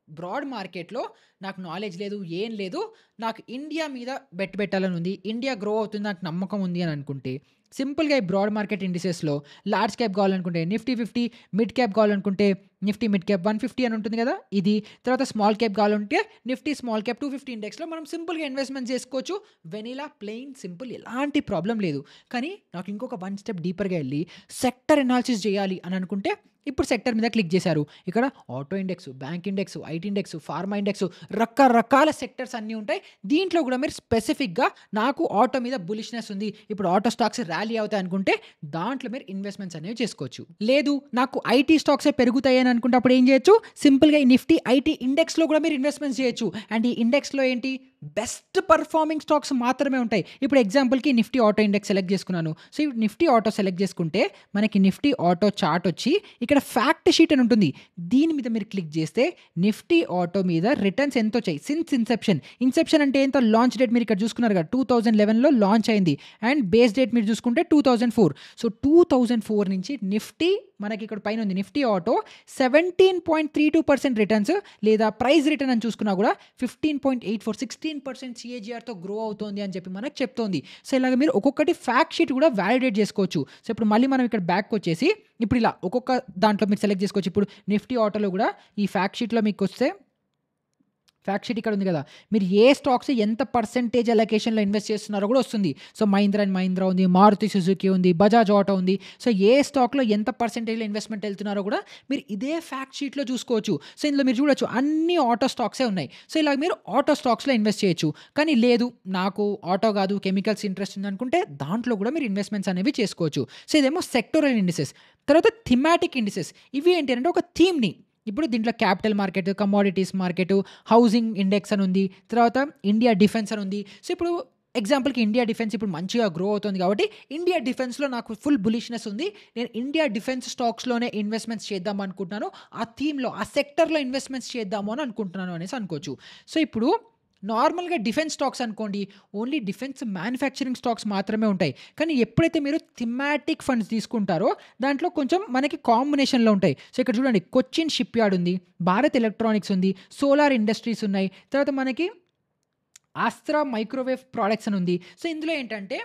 బ్రాడ్ మార్కెట్‌లో నాకు నాలెడ్జ్ లేదు, ఏం లేదు. నాకు ఇండియా మీద బెట్ పెట్టాలని ఉంది. ఇండియా గ్రో అవుతుంది, నాకు నమ్మకం ఉంది అని అనుకుంటే సింపుల్‌గా ఈ బ్రాడ్ మార్కెట్ ఇండిసెస్‌లో లార్జ్ క్యాప్ కావాలనుకుంటే నిఫ్టీ 50, మిడ్ క్యాప్ కావాలనుకుంటే నిఫ్టీ మిడ్ క్యాప్ 150 అని ఉంటుంది కదా! ఇది. తర్వాత స్మాల్ క్యాప్ కావాలంటే నిఫ్టీ స్మాల్ క్యాప్ 250 ఇండెక్స్‌లో మనం సింపుల్‌గా ఇన్వెస్ట్‌మెంట్ చేసుకోవచ్చు. వెనిలా ప్లెయిన్ సింపుల్ ఎలాంటి ప్రాబ్లమ్ లేదు. కానీ నాకు ఇంకొక 1 స్టెప్ డీపర్‌గా ఎళ్లి సెక్టర్ అనాలిసిస్ చేయాలి అని అనుకుంటే ఇప్పుడు సెక్టర్ మీద క్లిక్ చేశారు. ఇక్కడ auto index, bank index, IT index, pharma index రకరకాల సెక్టర్స్ అన్నీ ఉంటాయి. దీంట్లో కూడా మీరు స్పెసిఫిక్‌గా నాకు ఆటో మీద బులిష్‌నెస్ ఉంది. ఇప్పుడు ఆటో స్టాక్స్ ర్యాలీ అవుతాయి అనుకుంటే దాంట్లో మీరు ఇన్వెస్ట్‌మెంట్స్ అనేవి చేసుకోవచ్చు. లేదు నాకు ఐటీ స్టాక్సే పెరుగుతాయి అని అనుకుంటే అప్పుడు ఏం చేయొచ్చు? సింపుల్‌గా ఈ నిఫ్టీ ఐటీ ఇండెక్స్‌లో కూడా మీరు ఇన్వెస్ట్‌మెంట్స్ చేయొచ్చు. అండ్ ఈ ఇండెక్స్‌లో ఏంటి? బెస్ట్ పర్ఫార్మింగ్ స్టాక్స్ మాత్రమే ఉంటాయి. ఇప్పుడు ఎగ్జాంపుల్‌కి నిఫ్టీ ఆటో ఇండెక్స్ సెలెక్ట్ చేసుకున్నాను. సో, ఇప్పుడు నిఫ్టీ ఆటో సెలెక్ట్ చేసుకుంటే మనకి నిఫ్టీ ఆటో చార్ట్ వచ్చి ఇక్కడ ఫ్యాక్ట్ షీట్ అని ఉంటుంది. దీని మీద మీరు క్లిక్ చేస్తే నిఫ్టీ ఆటో మీద రిటర్న్స్ ఎంతొచ్చాయి సిన్స్ ఇన్సెప్షన్ అంటే ఎంత లాంచ్ డేట్ మీరు ఇక్కడ చూసుకున్నారు కదా 2011లో లాంచ్ అయింది. అండ్ బేస్ డేట్ మీరు చూసుకుంటే 2004. సో, 2004 నుంచి నిఫ్టీ మనకి ఇక్కడ పైన ఉంది నిఫ్టీ ఆటో 17.32% రిటర్న్స్ లేదా ప్రైస్ రిటర్న్ అని చూసుకున్నా కూడా 15.84 16% CAGRతో గ్రో అవుతోంది అని చెప్పి మనకు చెప్తోంది. సో, ఇలాగ మీరు ఒక్కొక్కటి ఫ్యాక్ట్ షీట్ కూడా వాలిడేట్ చేసుకోవచ్చు. సో, ఇప్పుడు మళ్ళీ మనం ఇక్కడ బ్యాక్ వచ్చేసి ఇప్పుడు ఇలా ఒక్కొక్క దాంట్లో మీరు సెలెక్ట్ చేసుకోవచ్చు. ఇప్పుడు నిఫ్టీ ఆటోలో కూడా ఈ ఫ్యాక్ట్ షీట్‌లో మీకు వస్తే ఫ్యాక్ట్ షీట్ ఇక్కడ ఉంది కదా! మీరు ఏ స్టాక్స్ ఎంత పర్సెంటేజ్ అలొకేషన్‌లో ఇన్వెస్ట్ చేస్తున్నారో కూడా వస్తుంది. సో, మహీంద్రా అండ్ మహీంద్రా ఉంది, మారుతి సుజుకి ఉంది, బజాజ్ ఆటో ఉంది. సో, ఏ స్టాక్‌లో ఎంత పర్సెంటేజ్‌లో ఇన్వెస్ట్‌మెంట్ వెళ్తున్నారో కూడా మీరు ఇదే ఫ్యాక్ట్ షీట్‌లో చూసుకోవచ్చు. సో, ఇందులో మీరు చూడొచ్చు అన్ని ఆటో స్టాక్సే ఉన్నాయి. సో, ఇలాగ మీరు ఆటో స్టాక్స్‌లో ఇన్వెస్ట్ చేయొచ్చు. కానీ లేదు నాకు ఆటో కాదు కెమికల్స్ ఇంట్రెస్ట్ ఉందనుకుంటే దాంట్లో కూడా మీరు ఇన్వెస్ట్‌మెంట్స్ అనేవి చేసుకోవచ్చు. సో, ఇదేమో సెక్టోరల్ ఇండిసెస్. తర్వాత థీమాటిక్ ఇండిసెస్. ఇవి ఏంటి అంటే ఒక థీమ్‌ని ఇప్పుడు దీంట్లో capital market, commodities market, housing index అని ఉంది. తర్వాత ఇండియా డిఫెన్స్ అని ఉంది. సో, ఇప్పుడు ఎగ్జాంపుల్‌కి ఇండియా డిఫెన్స్ ఇప్పుడు మంచిగా గ్రో అవుతుంది కాబట్టి ఇండియా డిఫెన్స్‌లో నాకు ఫుల్ బులిష్‌నెస్ ఉంది. నేను ఇండియా డిఫెన్స్ స్టాక్స్‌లోనే ఇన్వెస్ట్‌మెంట్స్ చేద్దాం అనుకుంటున్నాను. ఆ థీమ్‌లో ఆ సెక్టర్‌లో ఇన్వెస్ట్‌మెంట్స్ చేద్దాము అని అనుకుంటున్నాను అనేసి అనుకోవచ్చు. సో, ఇప్పుడు నార్మల్‌గా డిఫెన్స్ స్టాక్స్ అనుకోండి ఓన్లీ డిఫెన్స్ మ్యానుఫ్యాక్చరింగ్ స్టాక్స్ మాత్రమే ఉంటాయి. కానీ ఎప్పుడైతే మీరు థీమాటిక్ ఫండ్స్ తీసుకుంటారో దాంట్లో కొంచెం మనకి కాంబినేషన్‌లో ఉంటాయి. సో, ఇక్కడ చూడండి కొచ్చిన్ షిప్ యార్డ్ ఉంది, భారత్ ఎలక్ట్రానిక్స్ ఉంది, సోలార్ ఇండస్ట్రీస్ ఉన్నాయి. తర్వాత మనకి ఆస్త్రా మైక్రోవేవ్ ప్రొడక్ట్స్ అని ఉంది. సో, ఇందులో ఏంటంటే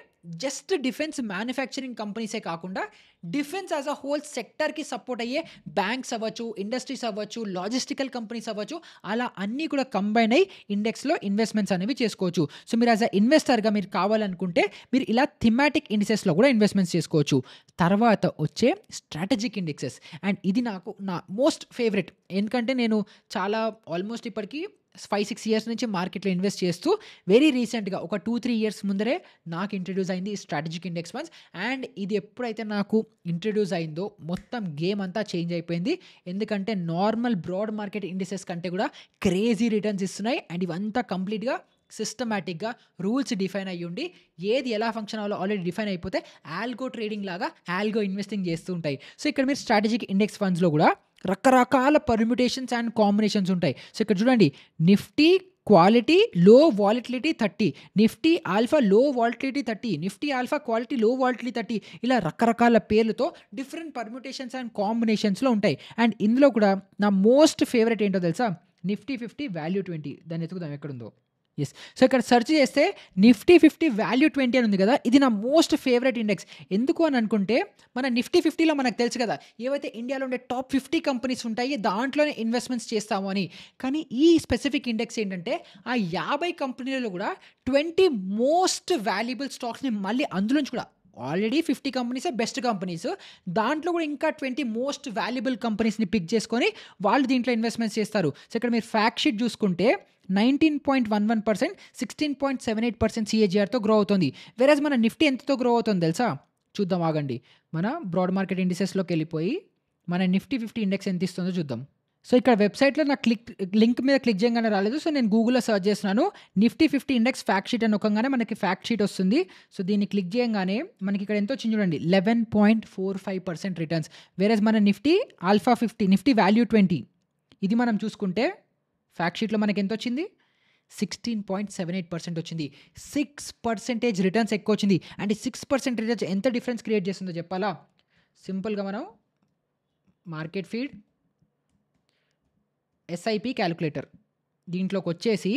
జస్ట్ డిఫెన్స్ మ్యానుఫ్యాక్చరింగ్ కంపెనీసే కాకుండా డిఫెన్స్ యాజ్ అ హోల్ సెక్టర్‌కి సపోర్ట్ అయ్యే బ్యాంక్స్ అవ్వచ్చు, ఇండస్ట్రీస్ అవ్వచ్చు, లాజిస్టికల్ కంపెనీస్ అవ్వచ్చు, అలా అన్నీ కూడా కంబైన్ అయ్యి ఇండెక్స్‌లో ఇన్వెస్ట్‌మెంట్స్ అనేవి చేసుకోవచ్చు. సో, మీరు యాజ్ అ ఇన్వెస్టర్‌గా మీరు కావాలనుకుంటే మీరు ఇలా థీమాటిక్ ఇండిసెస్‌లో కూడా ఇన్వెస్ట్‌మెంట్స్ చేసుకోవచ్చు. తర్వాత వచ్చే స్ట్రాటజిక్ ఇండెక్సెస్ అండ్ ఇది నాకు నా మోస్ట్ ఫేవరెట్. ఎందుకంటే నేను చాలా ఆల్మోస్ట్ ఇప్పటికి 5-6 ఇయర్స్ నుంచి మార్కెట్‌లో ఇన్వెస్ట్ చేస్తూ వెరీ రీసెంట్‌గా ఒక 2-3 ఇయర్స్ ముందరే నాకు ఇంట్రొడ్యూస్ అయింది ఈ స్ట్రాటజిక్ ఇండెక్స్ ఫండ్స్. అండ్ ఇది ఎప్పుడైతే నాకు ఇంట్రొడ్యూస్ అయిందో మొత్తం గేమ్ అంతా చేంజ్ అయిపోయింది. ఎందుకంటే నార్మల్ బ్రాడ్ మార్కెట్ ఇండిసెస్ కంటే కూడా క్రేజీ రిటర్న్స్ ఇస్తున్నాయి. అండ్ ఇవంతా కంప్లీట్‌గా సిస్టమాటిక్‌గా రూల్స్ డిఫైన్ అయ్యుండి ఏది ఎలా ఫంక్షన్ అవ్వాలో ఆల్రెడీ డిఫైన్ అయిపోతే ఆల్గో ట్రేడింగ్ లాగా ఆల్గో ఇన్వెస్టింగ్ చేస్తూ ఉంటాయి. సో, ఇక్కడ మీరు స్ట్రాటజిక్ ఇండెక్స్ ఫండ్స్‌లో కూడా రకరకాల పర్మ్యుటేషన్స్ అండ్ కాంబినేషన్స్ ఉంటాయి. సో, ఇక్కడ చూడండి నిఫ్టీ క్వాలిటీ లో వాలటిలిటీ 30, నిఫ్టీ ఆల్ఫా లో వాలటిలిటీ 30, నిఫ్టీ ఆల్ఫా క్వాలిటీ లో వాలటిలిటీ 30 ఇలా రకరకాల పేర్లతో డిఫరెంట్ పర్మ్యుటేషన్స్ అండ్ కాంబినేషన్స్‌లో ఉంటాయి. అండ్ ఇందులో కూడా నా మోస్ట్ ఫేవరెట్ ఏంటో తెలుసా? నిఫ్టీ 50 వాల్యూ 20 దాన్ని ఎతుకుదాం ఎక్కడుందో. యెస్. సో, ఇక్కడ సెర్చ్ చేస్తే నిఫ్టీ 50 వాల్యూ 20 అని ఉంది కదా! ఇది నా మోస్ట్ ఫేవరెట్ ఇండెక్స్. ఎందుకు అని అనుకుంటే మన నిఫ్టీ 50లో మనకు తెలుసు కదా! ఏవైతే ఇండియాలో ఉండే టాప్ 50 కంపెనీస్ ఉంటాయి దాంట్లోనే ఇన్వెస్ట్‌మెంట్స్ చేస్తాము అని. కానీ ఈ స్పెసిఫిక్ ఇండెక్స్ ఏంటంటే ఆ 50 కంపెనీలలో కూడా 20 మోస్ట్ వాల్యుబుల్ స్టాక్స్‌ని మళ్ళీ అందులోంచి కూడా ఆల్రెడీ 50 కంపెనీసే బెస్ట్ కంపెనీస్. దాంట్లో కూడా ఇంకా 20 మోస్ట్ వాల్యుబుల్ కంపెనీస్‌ని పిక్ చేసుకొని వాళ్ళు దీంట్లో ఇన్వెస్ట్‌మెంట్స్ చేస్తారు. సో, ఇక్కడ మీరు ఫ్యాక్ట్ షీట్ చూసుకుంటే 19.11%, 16.78% CAGRతో గ్రో అవుతుంది. వేరేజ్ మన నిఫ్టీ ఎంతతో గ్రో అవుతుందో తెలుసా? చూద్దాం ఆగండి. మన బ్రాడ్ మార్కెట్ ఇండిసెస్‌లోకెళ్ళిపోయి మన నిఫ్టీ 50 ఇండెక్స్ ఎంత ఇస్తుందో చూద్దాం. సో, ఇక్కడ వెబ్‌సైట్‌లో నాకు లింక్ మీద క్లిక్ చేయంగానే రాలేదు. సో, నేను గూగుల్‌లో సెర్చ్ చేస్తున్నాను. నిఫ్టీ 50 ఇండెక్స్ ఫ్యాక్ట్ షీట్ అని నొక్కంగానే మనకి ఫ్యాక్ట్ షీట్ వస్తుంది. సో, దీన్ని క్లిక్ చేయంగానే మనకి ఇక్కడ ఎంత వచ్చింది చూడండి 11.45% రిటర్న్స్. వేరేజ్ మన నిఫ్టీ ఆల్ఫా 50 నిఫ్టీ వాల్యూ 20 ఇది మనం చూసుకుంటే ఫ్యాక్ట్ షీట్‌లో మనకి ఎంత వచ్చింది? 16.78% వచ్చింది. 6% రిటర్న్స్ ఎక్కువ వచ్చింది. అండ్ ఈ 6% రిటర్న్స్ ఎంత డిఫరెన్స్ క్రియేట్ చేస్తుందో చెప్పాలా? సింపుల్‌గా మనం మార్కెట్ ఫీడ్ ఎస్ఐపి క్యాలిక్యులేటర్ దీంట్లోకి వచ్చేసి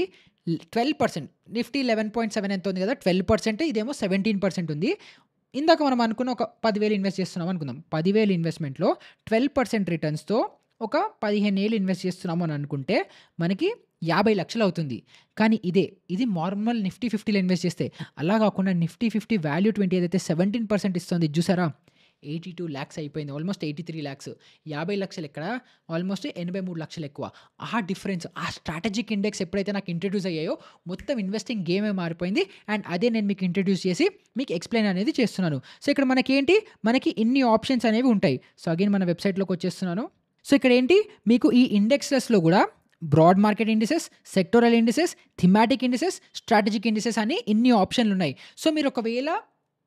12% నిఫ్టీ 11.7 ఎంత ఉంది కదా 12%, ఇదేమో 17% ఉంది. ఇందాక మనం అనుకున్న ఒక 10,000 ఇన్వెస్ట్ చేస్తున్నాం అనుకుందాం. 10,000 ఇన్వెస్ట్‌మెంట్‌లో 12% రిటర్న్స్‌తో ఒక 15 ఏళ్ళు ఇన్వెస్ట్ చేస్తున్నాము అని అనుకుంటే మనకి 50 లక్షలు అవుతుంది. కానీ ఇది నార్మల్ నిఫ్టీ 50లో ఇన్వెస్ట్ చేస్తే. అలా కాకుండా నిఫ్టీ 50 వాల్యూ 20 ఏదైతే 17% ఇస్తుంది చూసారా? 82 లాక్స్ అయిపోయింది. ఆల్మోస్ట్ 83 లాక్స్. 50 లక్షలు ఎక్కడ? ఆల్మోస్ట్ 83 లక్షలు ఎక్కువ. ఆ డిఫరెన్స్ ఆ స్ట్రాటజిక్ ఇండెక్స్ ఎప్పుడైతే నాకు ఇంట్రొడ్యూస్ అయ్యాయో మొత్తం ఇన్వెస్టింగ్ గేమే మారిపోయింది. అండ్ అదే నేను మీకు ఇంట్రొడ్యూస్ చేసి మీకు ఎక్స్‌ప్లెయిన్ అనేది చేస్తున్నాను. సో, ఇక్కడ మనకి ఇన్ని ఆప్షన్స్ అనేవి ఉంటాయి. సో, అగైన్ మన వెబ్‌సైట్‌లోకి వచ్చేస్తున్నాను. సో, ఇక్కడ ఏంటి మీకు ఈ ఇండెక్సెస్‌లో కూడా broad market indices, sectoral indices, thematic indices, strategic indices అని ఇన్ని ఆప్షన్లున్నాయి. సో, మీరు ఒకవేళ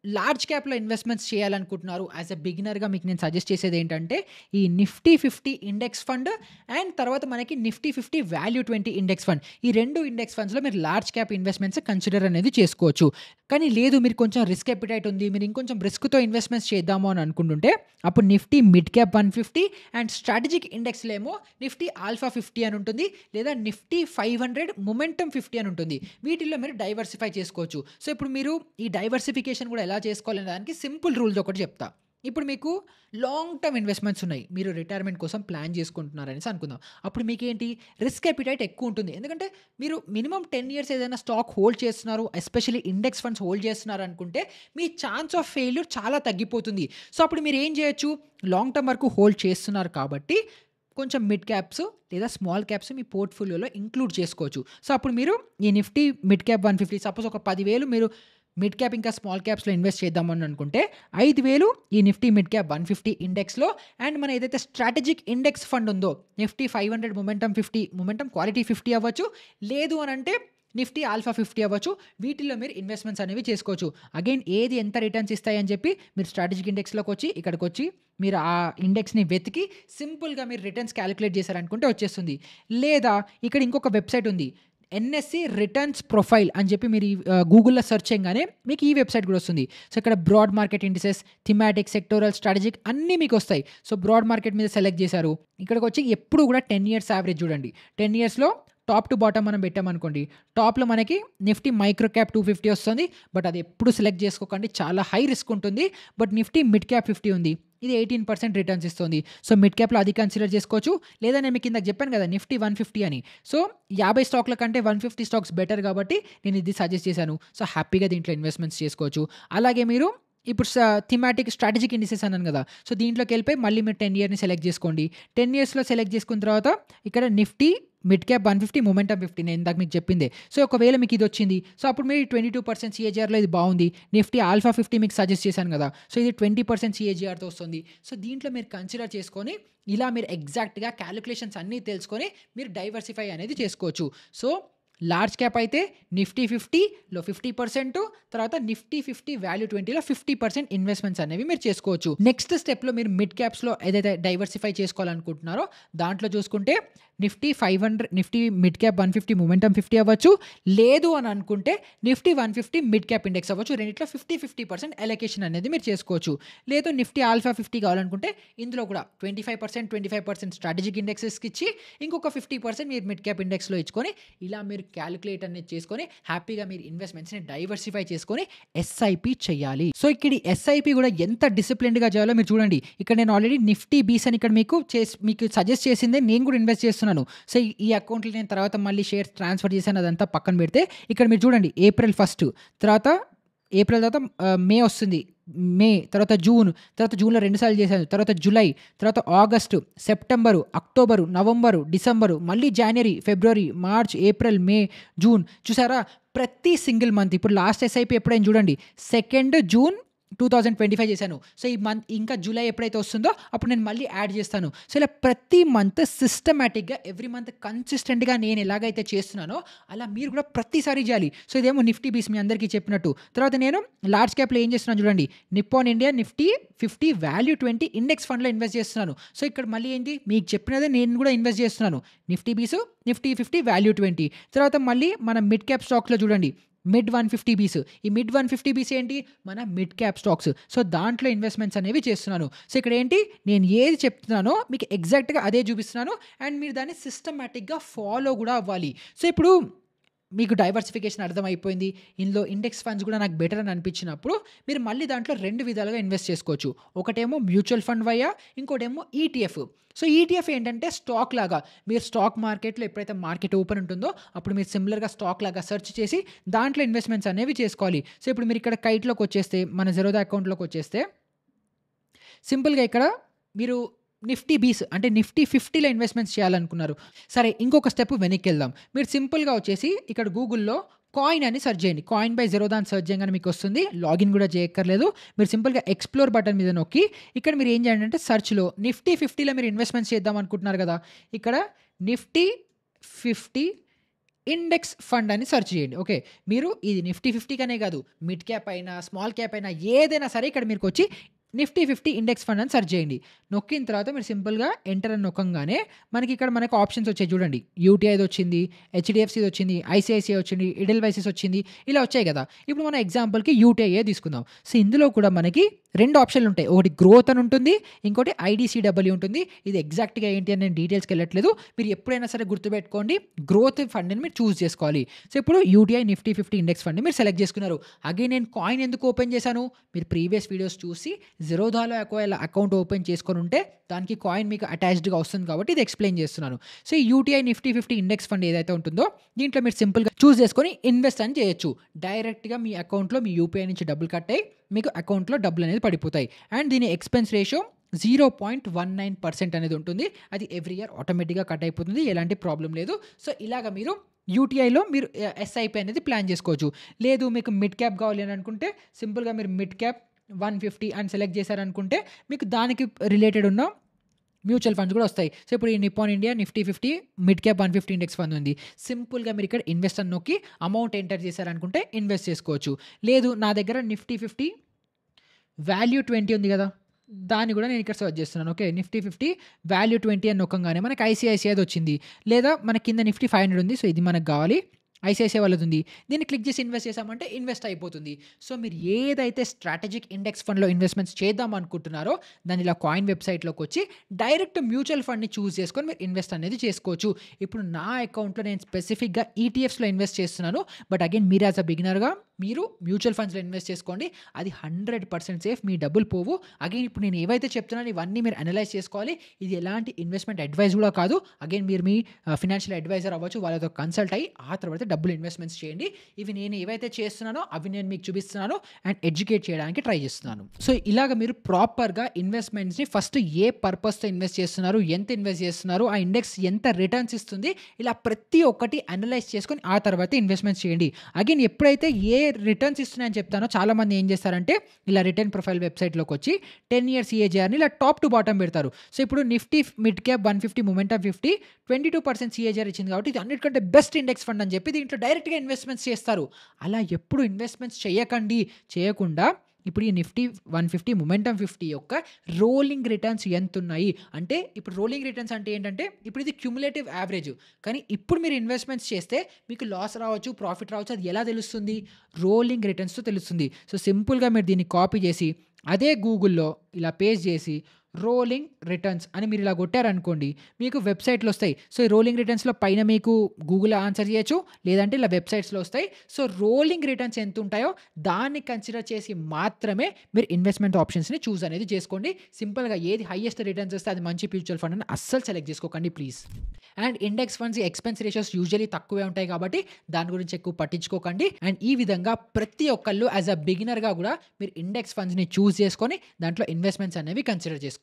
లార్జ్ క్యాప్‌లో ఇన్వెస్ట్‌మెంట్స్ చేయాలనుకుంటున్నారు. యాస్ ఎ బిగినర్‌గా మీకు నేను సజెస్ట్ చేసేదేంటంటే, ఈ నిఫ్టీ 50 ఇండెక్స్ ఫండ్ అండ్ తర్వాత మనకి నిఫ్టీ 50 వాల్యూ 20 ఇండెక్స్ ఫండ్. ఈ 2 ఇండెక్స్ ఫండ్స్‌లో మీరు లార్జ్ క్యాప్ ఇన్వెస్ట్‌మెంట్స్ కన్సిడర్ అనేది చేసుకోవచ్చు. కానీ లేదు మీరు కొంచెం రిస్క్ అపెటైట్ ఉంది. మీరు ఇంకొంచెం రిస్క్‌తో ఇన్వెస్ట్‌మెంట్స్ చేద్దాము అని అనుకుంటుంటే, అప్పుడు Nifty mid cap 150 and strategic ఇండెక్స్‌లో ఏమో నిఫ్టీ ఆల్ఫా 50 అని ఉంటుంది. లేదా నిఫ్టీ 500 మొమెంటమ్ 50 అని ఉంటుంది. వీటిల్లో మీరు డైవర్సిఫై చేసుకోవచ్చు. సో, ఇప్పుడు మీరు ఈ డైవర్సిఫికేషన్ కూడా ఎలా చేసుకోవాలనే దానికి సింపుల్ రూల్స్ ఒకటి చెప్తా. ఇప్పుడు మీకు లాంగ్ టర్మ్ ఇన్వెస్ట్‌మెంట్స్ ఉన్నాయి. మీరు రిటైర్మెంట్ కోసం ప్లాన్ చేసుకుంటున్నారనేసి అనుకుందాం. అప్పుడు మీకేంటి రిస్క్ అపెటైట్ ఎక్కువ ఉంటుంది. ఎందుకంటే మీరు మినిమమ్ 10 ఇయర్స్ ఏదైనా స్టాక్ హోల్డ్ చేస్తున్నారు, ఎస్పెషల్లీ ఇండెక్స్ ఫండ్స్ హోల్డ్ చేస్తున్నారు అనుకుంటే మీ ఛాన్స్ ఆఫ్ ఫెయిల్యూర్ చాలా తగ్గిపోతుంది. సో, అప్పుడు మీరు ఏం చేయొచ్చు, లాంగ్ టర్మ్ వరకు హోల్డ్ చేస్తున్నారు కాబట్టి కొంచెం మిడ్ క్యాప్స్ లేదా స్మాల్ క్యాప్స్ మీ పోర్ట్‌ఫోలియోలో ఇంక్లూడ్ చేసుకోవచ్చు. సో, అప్పుడు మీరు ఈ నిఫ్టీ మిడ్ క్యాప్ 150 సపోజ్ ఒక 10,000 మీరు మిడ్ క్యాప్ ఇంకా స్మాల్ క్యాప్స్‌లో ఇన్వెస్ట్ చేద్దామని అనుకుంటే 5,000 ఈ నిఫ్టీ మిడ్ క్యాప్ 150 ఇండెక్స్‌లో అండ్ మన ఏదైతే స్ట్రాటజిక్ ఇండెక్స్ ఫండ్ ఉందో నిఫ్టీ 500 మొమెంటమ్ 50 మొమెంటమ్ క్వాలిటీ 50 అవ్వచ్చు. లేదు అనంటే నిఫ్టీ ఆల్ఫా 50 అవ్వచ్చు. వీటిల్లో మీరు ఇన్వెస్ట్‌మెంట్స్ అనేవి చేసుకోవచ్చు. అగైన్ ఏది ఎంత రిటర్న్స్ ఇస్తాయని చెప్పి మీరు స్ట్రాటజిక్ ఇండెక్స్‌లోకొచ్చి ఇక్కడికొచ్చి మీరు ఆ ఇండెక్స్‌ని వెతికి సింపుల్‌గా మీరు రిటర్న్స్ కాలిక్యులేట్ చేశారనుకుంటే వచ్చేస్తుంది. లేదా ఇక్కడ ఇంకొక వెబ్‌సైట్ ఉంది. ఎన్ఎస్‌సి రిటర్న్స్ ప్రొఫైల్ అని చెప్పి మీరు గూగుల్‌లో సెర్చ్ చేయంగానే మీకు ఈ వెబ్‌సైట్ కూడా వస్తుంది. సో, ఇక్కడ broad market indices, thematic, sectoral, strategic అన్నీ మీకు వస్తాయి. సో, బ్రాడ్ మార్కెట్ మీద సెలెక్ట్ చేశారు. ఇక్కడికొచ్చి ఎప్పుడు కూడా 10 ఇయర్స్ యావరేజ్ చూడండి. 10 ఇయర్స్‌లో టాప్ టు బాటమ్ మనం పెట్టామనుకోండి. టాప్‌లో మనకి నిఫ్టీ మైక్రో క్యాప్ 250 వస్తుంది. బట్ అది ఎప్పుడు సెలెక్ట్ చేసుకోకండి. చాలా హై రిస్క్ ఉంటుంది. బట్ నిఫ్టీ మిడ్ క్యాప్ 50 ఉంది. ఇది 18% రిటర్న్స్ ఇస్తుంది. సో, మిడ్ క్యాప్‌లో అది కన్సిడర్ చేసుకోవచ్చు. లేదా నేను మీకు ఇందాక చెప్పాను కదా నిఫ్టీ 150 అని. సో, 50 స్టాక్‌ల కంటే 150 స్టాక్స్ బెటర్ కాబట్టి నేను ఇది సజెస్ట్ చేశాను. సో, హ్యాపీగా దీంట్లో ఇన్వెస్ట్‌మెంట్స్ చేసుకోవచ్చు. అలాగే మీరు ఇప్పుడు థీమాటిక్ స్ట్రాటజిక్ ఇండిసెస్ అన్నాను కదా! సో, దీంట్లోకెళ్ళిపోయి మళ్ళీ మీరు 10 ఇయర్‌ని సెలెక్ట్ చేసుకోండి. 10 ఇయర్స్‌లో సెలెక్ట్ చేసుకున్న తర్వాత ఇక్కడ నిఫ్టీ మిడ్ క్యాప్ 150 మొమెంటమ్ 50 నేను ఇందాక మీకు చెప్పిందే. సో, ఒకవేళ మీకు ఇది వచ్చింది. సో, అప్పుడు మీరు 22% సీఏజీఆర్‌లో ఇది బాగుంది. నిఫ్టీ ఆల్ఫా 50 మీకు సజెస్ట్ చేశాను కదా! సో, ఇది 20% సీఏజీఆర్‌తో వస్తుంది. సో, దీంట్లో మీరు కన్సిడర్ చేసుకొని ఇలా మీరు ఎగ్జాక్ట్‌గా కాలిక్యులేషన్స్ అన్నీ తెలుసుకొని మీరు డైవర్సిఫై అనేది చేసుకోవచ్చు. సో, లార్జ్ క్యాప్ అయితే నిఫ్టీ 50లో 50%, తర్వాత నిఫ్టీ 50 వాల్యూ 20లో 50% ఇన్వెస్ట్‌మెంట్స్ అనేవి మీరు చేసుకోవచ్చు. నెక్స్ట్ స్టెప్‌లో మీరు మిడ్ క్యాప్స్‌లో ఏదైతే డైవర్సిఫై చేసుకోవాలనుకుంటున్నారో దాంట్లో చూసుకుంటే Nifty 500 Nifty mid cap 150 momentum 50 అవ్వచ్చు. లేదు అని అనుకుంటే నిఫ్టీ 150 మిడ్ క్యాప్ ఇండెక్స్ అవ్వచ్చు. రెండిట్లో 50% అలొకేషన్ అనేది మీరు చేసుకోవచ్చు. లేదు నిఫ్టీ ఆల్ఫా 50 కావాలనుకుంటే ఇందులో కూడా 25% స్ట్రాటజిక్ ఇండెక్సెస్‌కి ఇచ్చి ఇంకొక 50% మీరు మిడ్ క్యాప్ ఇండెక్స్‌లో ఇచ్చుకొని ఇలా మీరు క్యాలిక్యులేట్ అనేది చేసుకొని హ్యాపీగా మీరు ఇన్వెస్ట్‌మెంట్స్‌ని డైవర్సిఫై చేసుకొని ఎస్ఐపి చేయాలి. సో, ఇక్కడ ఎస్ఐపి కూడా ఎంత డిసిప్లిన్డ్‌గా చేయాలో మీరు చూడండి. ఇక్కడ నేను ఆల్రెడీ నిఫ్టీ బీస్ అని ఇక్కడ మీకు సజెస్ట్ చేసిందే నేను కూడా ఇన్వెస్ట్ చేస్తున్నాను. సో, ఈ అకౌంట్‌లో నేను తర్వాత మళ్ళీ షేర్స్ ట్రాన్స్‌ఫర్ చేశాను అదంతా పక్కన పెడితే ఇక్కడ మీరు చూడండి ఏప్రిల్ 1 తర్వాత ఏప్రిల్ తర్వాత మే వస్తుంది. మే తర్వాత జూన్‌లో 2 సార్లు చేశాను. తర్వాత జులై, తర్వాత August, September, October, November, December, మళ్ళీ జాన్వరి, ఫిబ్రవరి, మార్చ్, ఏప్రిల్, మే, జూన్ చూసారా? ప్రతి సింగిల్ మంత్ ఇప్పుడు లాస్ట్ ఎస్ఐపి ఎప్పుడైనా చూడండి 2 జూన్ 2025 చేశాను. సో, ఈ మంత్ ఇంకా జూలై ఎప్పుడైతే వస్తుందో అప్పుడు నేను మళ్ళీ యాడ్ చేస్తాను. సో, ఇలా ప్రతి మంత్ సిస్టమాటిక్‌గా ఎవ్రీ మంత్ కన్సిస్టెంట్‌గా నేను ఎలాగైతే చేస్తున్నానో అలా మీరు కూడా ప్రతిసారి చేయాలి. సో, ఇదేమో నిఫ్టీ బీస్ మీ అందరికీ చెప్పినట్టు. తర్వాత నేను లార్జ్ క్యాప్‌లో ఏం చేస్తున్నాను చూడండి. Nippon India Nifty 50 value 20 index ఫండ్‌లో ఇన్వెస్ట్ చేస్తున్నాను. సో, ఇక్కడ మళ్ళీ ఏంటి మీకు చెప్పినదే నేను కూడా ఇన్వెస్ట్ చేస్తున్నాను. నిఫ్టీ బీస్, నిఫ్టీ 50 వాల్యూ 20 తర్వాత మళ్ళీ మన మిడ్ క్యాప్ స్టాక్స్‌లో చూడండి. మిడ్ 150 బీస్. ఈ మిడ్ 150 బీస్ ఏంటి? మన మిడ్ క్యాప్ స్టాక్స్. సో, దాంట్లో ఇన్వెస్ట్‌మెంట్స్ అనేవి చేస్తున్నాను. సో, ఇక్కడ ఏంటి నేను ఏది చెప్తున్నానో మీకు ఎగ్జాక్ట్‌గా అదే చూపిస్తున్నాను. అండ్ మీరు దాన్ని సిస్టమాటిక్‌గా ఫాలో కూడా అవ్వాలి. సో, ఇప్పుడు మీకు డైవర్సిఫికేషన్ అర్థమైపోయింది. ఇందులో ఇండెక్స్ ఫండ్స్ కూడా నాకు బెటర్ అని అనిపించినప్పుడు మీరు మళ్ళీ దాంట్లో 2 విధాలుగా ఇన్వెస్ట్ చేసుకోవచ్చు. ఒకటేమో మ్యూచువల్ ఫండ్ వయ్యా, ఇంకోటేమో ఈటీఎఫ్. సో, ఈటీఎఫ్ ఏంటంటే స్టాక్ లాగా మీరు స్టాక్ మార్కెట్‌లో ఎప్పుడైతే మార్కెట్ ఓపెన్ ఉంటుందో అప్పుడు మీరు సిమిలర్‌గా స్టాక్ లాగా సెర్చ్ చేసి దాంట్లో ఇన్వెస్ట్‌మెంట్స్ అనేవి చేసుకోవాలి. సో, ఇప్పుడు మీరు ఇక్కడ కైట్‌లోకి వచ్చేస్తే మన జెరోదా అకౌంట్‌లోకి వచ్చేస్తే సింపుల్‌గా ఇక్కడ మీరు నిఫ్టీ బీస్ అంటే నిఫ్టీ 50లో ఇన్వెస్ట్‌మెంట్స్ చేయాలనుకున్నారు. సరే ఇంకొక స్టెప్ వెనక్కెళ్దాం. మీరు సింపుల్‌గా వచ్చేసి ఇక్కడ గూగుల్‌లో కాయిన్ అని సెర్చ్ చేయండి. కాయిన్ బై జెరోదా అని సెర్చ్ చేయగానే మీకు వస్తుంది. లాగిన్ కూడా చేయక్కర్లేదు. మీరు సింపుల్‌గా ఎక్స్‌ప్లోర్ బటన్ మీద నొక్కి ఇక్కడ మీరు ఏం చేయండి అంటే సెర్చ్‌లో నిఫ్టీ 50లో మీరు ఇన్వెస్ట్‌మెంట్స్ చేద్దాం అనుకుంటున్నారు కదా! ఇక్కడ నిఫ్టీ 50 ఇండెక్స్ ఫండ్ అని సెర్చ్ చేయండి. ఓకే. మీరు ఇది నిఫ్టీ 50 కనే కాదు. మిడ్ క్యాప్ అయినా, స్మాల్ క్యాప్ అయినా ఏదైనా సరే ఇక్కడ మీరుకొచ్చి నిఫ్టీ 50 ఇండెక్స్ ఫండ్ అని సెర్చ్ చేయండి. నొక్కిన తర్వాత మీరు సింపుల్‌గా ఎంటర్ అని నొక్కంగానే మనకు ఆప్షన్స్ వచ్చాయి చూడండి. యూటీఐది వచ్చింది, హెచ్‌డీఎఫ్‌సిది వచ్చింది, ఐసీఐసీఐ వచ్చింది, ఎడెల్‌వైసిస్ వచ్చింది. ఇలా వచ్చాయి కదా! ఇప్పుడు మనం ఎగ్జాంపుల్‌కి యూటీఐయే తీసుకుందాం. సో, ఇందులో కూడా మనకి 2 ఆప్షన్‌లు ఉంటాయి. ఒకటి గ్రోత్ అని ఉంటుంది. ఇంకోటి ఐడీసీడబ్ల్యూ ఉంటుంది. ఇది ఎగ్జాక్ట్‌గా ఏంటి అని నేను డీటెయిల్స్‌కెళ్ళట్లేదు. మీరు ఎప్పుడైనా సరే గుర్తుపెట్టుకోండి. గ్రోత్ ఫండ్‌ని మీరు చూజ్ చేసుకోవాలి. సో, ఇప్పుడు యూటీఐ నిఫ్టీ 50 ఇండెక్స్ ఫండ్‌ని మీరు సెలెక్ట్ చేసుకున్నారు. అగైన్ నేను కాయిన్ ఎందుకు ఓపెన్ చేశాను? మీరు ప్రీవియస్ వీడియోస్ చూసి జిరోదాలో ఒకవేళ అకౌంట్ ఓపెన్ చేసుకొనుంటే దానికి కాయిన్ మీకు అటాచ్డ్‌గా వస్తుంది కాబట్టి ఇది ఎక్స్‌ప్లెయిన్ చేస్తున్నాను. సో, ఈ యూటీఐ నిఫ్టీ 50 ఇండెక్స్ ఫండ్ ఏదైతే ఉంటుందో దీంట్లో మీరు సింపుల్‌గా చూజ్ చేసుకొని ఇన్వెస్ట్ అని చేయొచ్చు. డైరెక్ట్‌గా మీ అకౌంట్‌లో మీ యూపీఐ నుంచి డబ్బులు కట్ అయ్యి మీకు అకౌంట్‌లో డబ్బులనేది పడిపోతాయి. అండ్ దీని ఎక్స్‌పెన్స్ రేషియో 0.19% అనేది ఉంటుంది. అది ఎవ్రీ ఇయర్ ఆటోమేటిక్‌గా కట్ అయిపోతుంది. ఎలాంటి ప్రాబ్లమ్ లేదు. సో, ఇలాగ మీరు యూటీఐలో మీరు ఎస్ఐపి అనేది ప్లాన్ చేసుకోవచ్చు. లేదు మీకు మిడ్ క్యాప్ కావాలి అని అనుకుంటే సింపుల్‌గా మీరు మిడ్ క్యాప్ 150 అని సెలెక్ట్ చేశారనుకుంటే మీకు దానికి రిలేటెడ్ ఉన్న మ్యూచువల్ ఫండ్స్ కూడా వస్తాయి. సో, ఇప్పుడు ఈ Nippon India Nifty 50 mid cap 150 index fund ఉంది. సింపుల్‌గా మీరు ఇక్కడ ఇన్వెస్ట్ అని నొక్కి అమౌంట్ ఎంటర్ చేశారనుకుంటే ఇన్వెస్ట్ చేసుకోవచ్చు. లేదు నా దగ్గర నిఫ్టీ 50 వాల్యూ 20 ఉంది కదా! దాన్ని కూడా నేను ఇక్కడ సెర్చ్ చేస్తున్నాను. ఓకే. నిఫ్టీ 50 వాల్యూ 20 అని నొక్కంగానే మనకు ఐసీఐసీఐది వచ్చింది. లేదా మన కింద నిఫ్టీ 500 ఉంది. సో, ఇది మనకు కావాలి. ఐసీఐసీఐ వాళ్ళది ఉంది. దీన్ని క్లిక్ చేసి ఇన్వెస్ట్ చేసామంటే ఇన్వెస్ట్ అయిపోతుంది. సో, మీరు ఏదైతే స్ట్రాటజిక్ ఇండెక్స్ ఫండ్‌లో ఇన్వెస్ట్‌మెంట్స్ చేద్దాం అనుకుంటున్నారో దాన్ని ఇలా కాయిన్ వెబ్‌సైట్‌లోకి వచ్చి డైరెక్ట్ మ్యూచువల్ ఫండ్‌ని చూజ్ చేసుకొని మీరు ఇన్వెస్ట్ అనేది చేసుకోవచ్చు. ఇప్పుడు నా అకౌంట్‌లో నేను స్పెసిఫిక్‌గా ఈటీఎఫ్స్‌లో ఇన్వెస్ట్ చేస్తున్నాను. బట్ అగైన్ మీరు యాస్ ఎ బిగినర్‌గా మీరు మ్యూచువల్ ఫండ్స్‌లో ఇన్వెస్ట్ చేసుకోండి. అది 100% సేఫ్. మీ డబ్బులు పోవు. అగైన్ ఇప్పుడు నేను ఏవైతే చెప్తున్నానో ఇవన్నీ మీరు అనలైజ్ చేసుకోవాలి. ఇది ఎలాంటి ఇన్వెస్ట్‌మెంట్ అడ్వైస్ కూడా కాదు. అగైన్ మీరు మీ ఫినాన్షియల్ అడ్వైజర్ అవ్వచ్చు. వాళ్ళతో కన్సల్ట్ అయ్యి ఆ తర్వాత డబ్బులు ఇన్వెస్ట్‌మెంట్స్ చేయండి. ఇవి నేను ఏవైతే చేస్తున్నానో అవి నేను మీకు చూపిస్తున్నాను అండ్ ఎడ్యుకేట్ చేయడానికి ట్రై చేస్తున్నాను. సో, ఇలాగ మీరు ప్రాపర్‌గా ఇన్వెస్ట్‌మెంట్స్‌ని ఫస్ట్ ఏ పర్పస్‌తో ఇన్వెస్ట్ చేస్తున్నారు, ఎంత ఇన్వెస్ట్ చేస్తున్నారు, ఆ ఇండెక్స్ ఎంత రిటర్న్స్ ఇస్తుంది, ఇలా ప్రతి ఒక్కటి అనలైజ్ చేసుకొని ఆ తర్వాత ఇన్వెస్ట్‌మెంట్స్ చేయండి. అగైన్ ఎప్పుడైతే ఏ రిటర్న్స్ ఇస్తున్నాయని చెప్తానో చాలామంది ఏం చేస్తారంటే ఇలా రిటర్న్ ప్రొఫైల్ వెబ్‌సైట్‌లోకి వచ్చి 10 ఇయర్స్ ఈఏజీఆర్‌ని ఇలా టాప్ టు బాటమ్ పెడతారు. సో, ఇప్పుడు Nifty mid cap 150 momentum 50 22% CAGR ఇచ్చింది కాబట్టి ఇది అన్నిటికంటే బెస్ట్ ఇండెక్స్ ఫండ్ అని చెప్పి దీంట్లో డైరెక్ట్‌గా ఇన్వెస్ట్‌మెంట్స్ చేస్తారు. అలా ఎప్పుడు ఇన్వెస్ట్‌మెంట్స్ చేయకుండా ఇప్పుడు ఈ నిఫ్టీ 150 మొమెంటమ్ 50 యొక్క రోలింగ్ రిటర్న్స్ ఎంతున్నాయి అంటే ఇప్పుడు రోలింగ్ రిటర్న్స్ అంటే ఏంటంటే ఇప్పుడు ఇది క్యుములేటివ్ యావరేజ్. కానీ ఇప్పుడు మీరు ఇన్వెస్ట్‌మెంట్స్ చేస్తే మీకు లాస్ రావచ్చు, ప్రాఫిట్ రావచ్చు. అది ఎలా తెలుస్తుంది? రోలింగ్ రిటర్న్స్‌తో తెలుస్తుంది. సో, సింపుల్‌గా మీరు దీన్ని కాపీ చేసి అదే గూగుల్‌లో ఇలా పేస్ట్ చేసి రోలింగ్ రిటర్న్స్ అని మీరు ఇలా కొట్టారనుకోండి మీకు వెబ్‌సైట్‌లు వస్తాయి. సో, ఈ రోలింగ్ రిటర్న్స్‌లో పైన మీకు గూగుల్ ఆన్సర్ చేయొచ్చు. లేదంటే ఇలా వెబ్‌సైట్స్‌లో వస్తాయి. సో, రోలింగ్ రిటర్న్స్ ఎంతుంటాయో దాన్ని కన్సిడర్ చేసి మాత్రమే మీరు ఇన్వెస్ట్‌మెంట్ ఆప్షన్స్‌ని చూజ్ అనేది చేసుకోండి. సింపుల్‌గా ఏది హైయెస్ట్ రిటర్న్స్ వస్తే అది మంచి మ్యూచువల్ ఫండ్ అని అస్సలు సెలెక్ట్ చేసుకోకండి please. And index funds expense ratios usually తక్కువే ఉంటాయి కాబట్టి దాని గురించి ఎక్కువ పట్టించుకోకండి. అండ్ ఈ విధంగా ప్రతి ఒక్కళ్ళు యాస్ ఎ బిగినర్‌గా కూడా మీరు ఇండెక్స్ ఫండ్స్‌ని చూజ్ చేసుకొని దాంట్లో ఇన్వెస్ట్‌మెంట్స్ అనేవి కన్సిడర్ చేసుకోవచ్చు.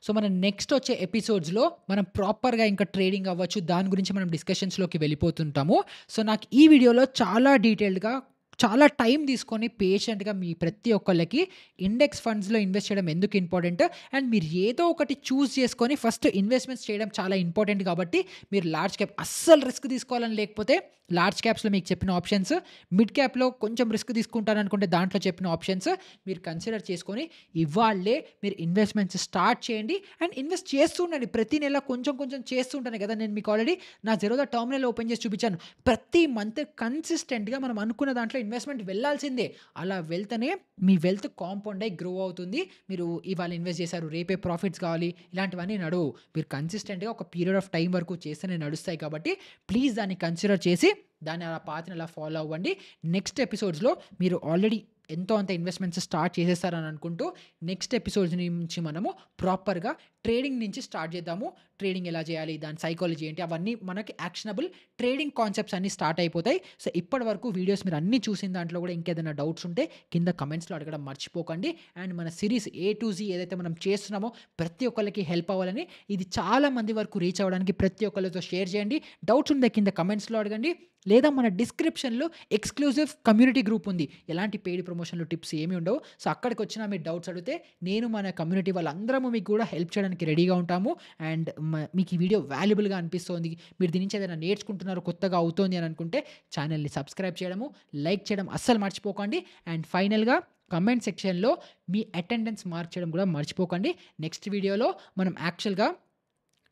సో, మన నెక్స్ట్ వచ్చే ఎపిసోడ్స్‌లో మనం ప్రాపర్‌గా ఇంకా ట్రేడింగ్ అవ్వచ్చు. దాని గురించి మనం డిస్కషన్స్‌లోకి వెళ్ళిపోతుంటాము. సో, నాకు ఈ వీడియోలో చాలా డీటెయిల్డ్‌గా చాలా టైం తీసుకొని పేషెంట్‌గా మీ ప్రతి ఒక్కళ్ళకి ఇండెక్స్ ఫండ్స్‌లో ఇన్వెస్ట్ చేయడం ఎందుకు ఇంపార్టెంట్ అండ్ మీరు ఏదో ఒకటి చూజ్ చేసుకొని ఫస్ట్ ఇన్వెస్ట్‌మెంట్స్ చేయడం చాలా ఇంపార్టెంట్ కాబట్టి మీరు లార్జ్ క్యాప్ అస్సలు రిస్క్ తీసుకోవాలని లేకపోతే లార్జ్ క్యాప్స్‌లో మీకు చెప్పిన ఆప్షన్స్, మిడ్ క్యాప్‌లో కొంచెం రిస్క్ తీసుకుంటారనుకుంటే దాంట్లో చెప్పిన ఆప్షన్స్ మీరు కన్సిడర్ చేసుకొని ఇవాళే మీరు ఇన్వెస్ట్‌మెంట్స్ స్టార్ట్ చేయండి అండ్ ఇన్వెస్ట్ చేస్తూ ఉండండి. ప్రతి నెల కొంచెం కొంచెం చేస్తూ ఉంటాను కదా! నేను మీకు ఆల్రెడీ నా జిరోదా టర్మినల్ ఓపెన్ చేసి చూపించాను. ప్రతి మంత్ కన్సిస్టెంట్‌గా మనం అనుకున్న దాంట్లో ఇన్వెస్ట్‌మెంట్ వెళ్ళాల్సిందే. అలా వెళ్తేనే మీ వెల్త్ కాంపౌండ్ అయ్యి గ్రో అవుతుంది. మీరు ఇవాళ ఇన్వెస్ట్ చేశారు, రేపే ప్రాఫిట్స్ కావాలి ఇలాంటివన్నీ నడవవు. మీరు కన్సిస్టెంట్‌గా ఒక పీరియడ్ ఆఫ్ టైం వరకు చేస్తేనే నడుస్తాయి కాబట్టి ప్లీజ్ దాన్ని కన్సిడర్ చేసి దాన్ని అలా పాత్ని అలా ఫాలో అవ్వండి. నెక్స్ట్ ఎపిసోడ్స్‌లో మీరు ఆల్రెడీ ఎంతో అంత ఇన్వెస్ట్‌మెంట్స్ స్టార్ట్ చేసేసారని అనుకుంటూ నెక్స్ట్ ఎపిసోడ్స్ నుంచి మనము ప్రాపర్‌గా ట్రేడింగ్ నుంచి స్టార్ట్ చేద్దాము. ట్రేడింగ్ ఎలా చేయాలి? దాని సైకాలజీ ఏంటి? అవన్నీ మనకి యాక్షనబుల్ ట్రేడింగ్ కాన్సెప్ట్స్ అన్నీ స్టార్ట్ అయిపోతాయి. సో, ఇప్పటి వరకు వీడియోస్ మీరు అన్నీ చూసిన దాంట్లో కూడా ఇంకేదైనా డౌట్స్ ఉంటే కింద కమెంట్స్‌లో అడగడం మర్చిపోకండి. అండ్ మన సిరీస్ ఏ టు జీ ఏదైతే మనం చేస్తున్నామో ప్రతి ఒక్కళ్ళకి హెల్ప్ అవ్వాలని ఇది చాలా మంది వరకు రీచ్ అవ్వడానికి ప్రతి ఒక్కళ్ళతో షేర్ చేయండి. డౌట్స్ ఉంటే కింద కమెంట్స్‌లో అడగండి. లేదా మన డిస్క్రిప్షన్‌లో ఎక్స్‌క్లూజివ్ కమ్యూనిటీ గ్రూప్ ఉంది. ఎలాంటి పెయిడ్ ప్రమోషన్‌లు, టిప్స్ ఏమి ఉండవు. సో, అక్కడికొచ్చినా మీరు డౌట్స్ అడిగితే నేను మన కమ్యూనిటీ వాళ్ళందరము మీకు కూడా హెల్ప్ చేయడానికి రెడీగా ఉంటాము. అండ్ మీకు ఈ వీడియో వాల్యుబుల్‌గా అనిపిస్తోంది. మీరు దీని నుంచి ఏదైనా నేర్చుకుంటున్నారు, కొత్తగా అవుతోంది అని అనుకుంటే ఛానెల్‌ని సబ్స్క్రైబ్ చేయడము, లైక్ చేయడం అస్సలు మర్చిపోకండి. అండ్ ఫైనల్‌గా కామెంట్ సెక్షన్‌లో మీ అటెండెన్స్ మార్క్ చేయడం కూడా మర్చిపోకండి. నెక్స్ట్ వీడియోలో మనం యాక్చువల్‌గా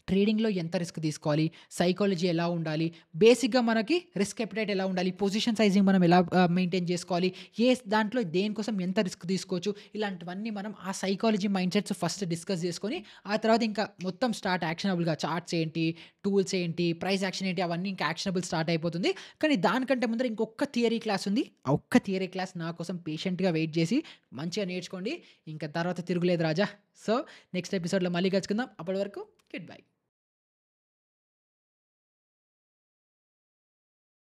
ట్రేడింగ్‌లో ఎంత రిస్క్ తీసుకోవాలి? సైకాలజీ ఎలా ఉండాలి? బేసిక్‌గా మనకి రిస్క్ అపెటైట్ ఎలా ఉండాలి? పొజిషన్ సైజింగ్ మనం ఎలా మెయింటైన్ చేసుకోవాలి? దాంట్లో దేనికోసం ఎంత రిస్క్ తీసుకోవచ్చు? ఇలాంటివన్నీ మనం ఆ psychology mind sets first discuss చేసుకొని, ఆ తర్వాత ఇంకా మొత్తం స్టార్ట్ యాక్షనబుల్‌గా చార్ట్స్ ఏంటి? టూల్స్ ఏంటి? ప్రైస్ యాక్షన్ ఏంటి? అవన్నీ ఇంకా యాక్షనబుల్ స్టార్ట్ అయిపోతుంది. కానీ దానికంటే ముందర ఇంకొక థియరీ క్లాస్ ఉంది. ఆ ఒక్క థియరీ క్లాస్ నా కోసం పేషెంట్‌గా వెయిట్ చేసి మంచిగా నేర్చుకోండి. ఇంకా తర్వాత తిరుగులేదు రాజా. సో, నెక్స్ట్ ఎపిసోడ్‌లో మళ్ళీ కలుసుకుందాం. అప్పటి వరకు గుడ్ బై.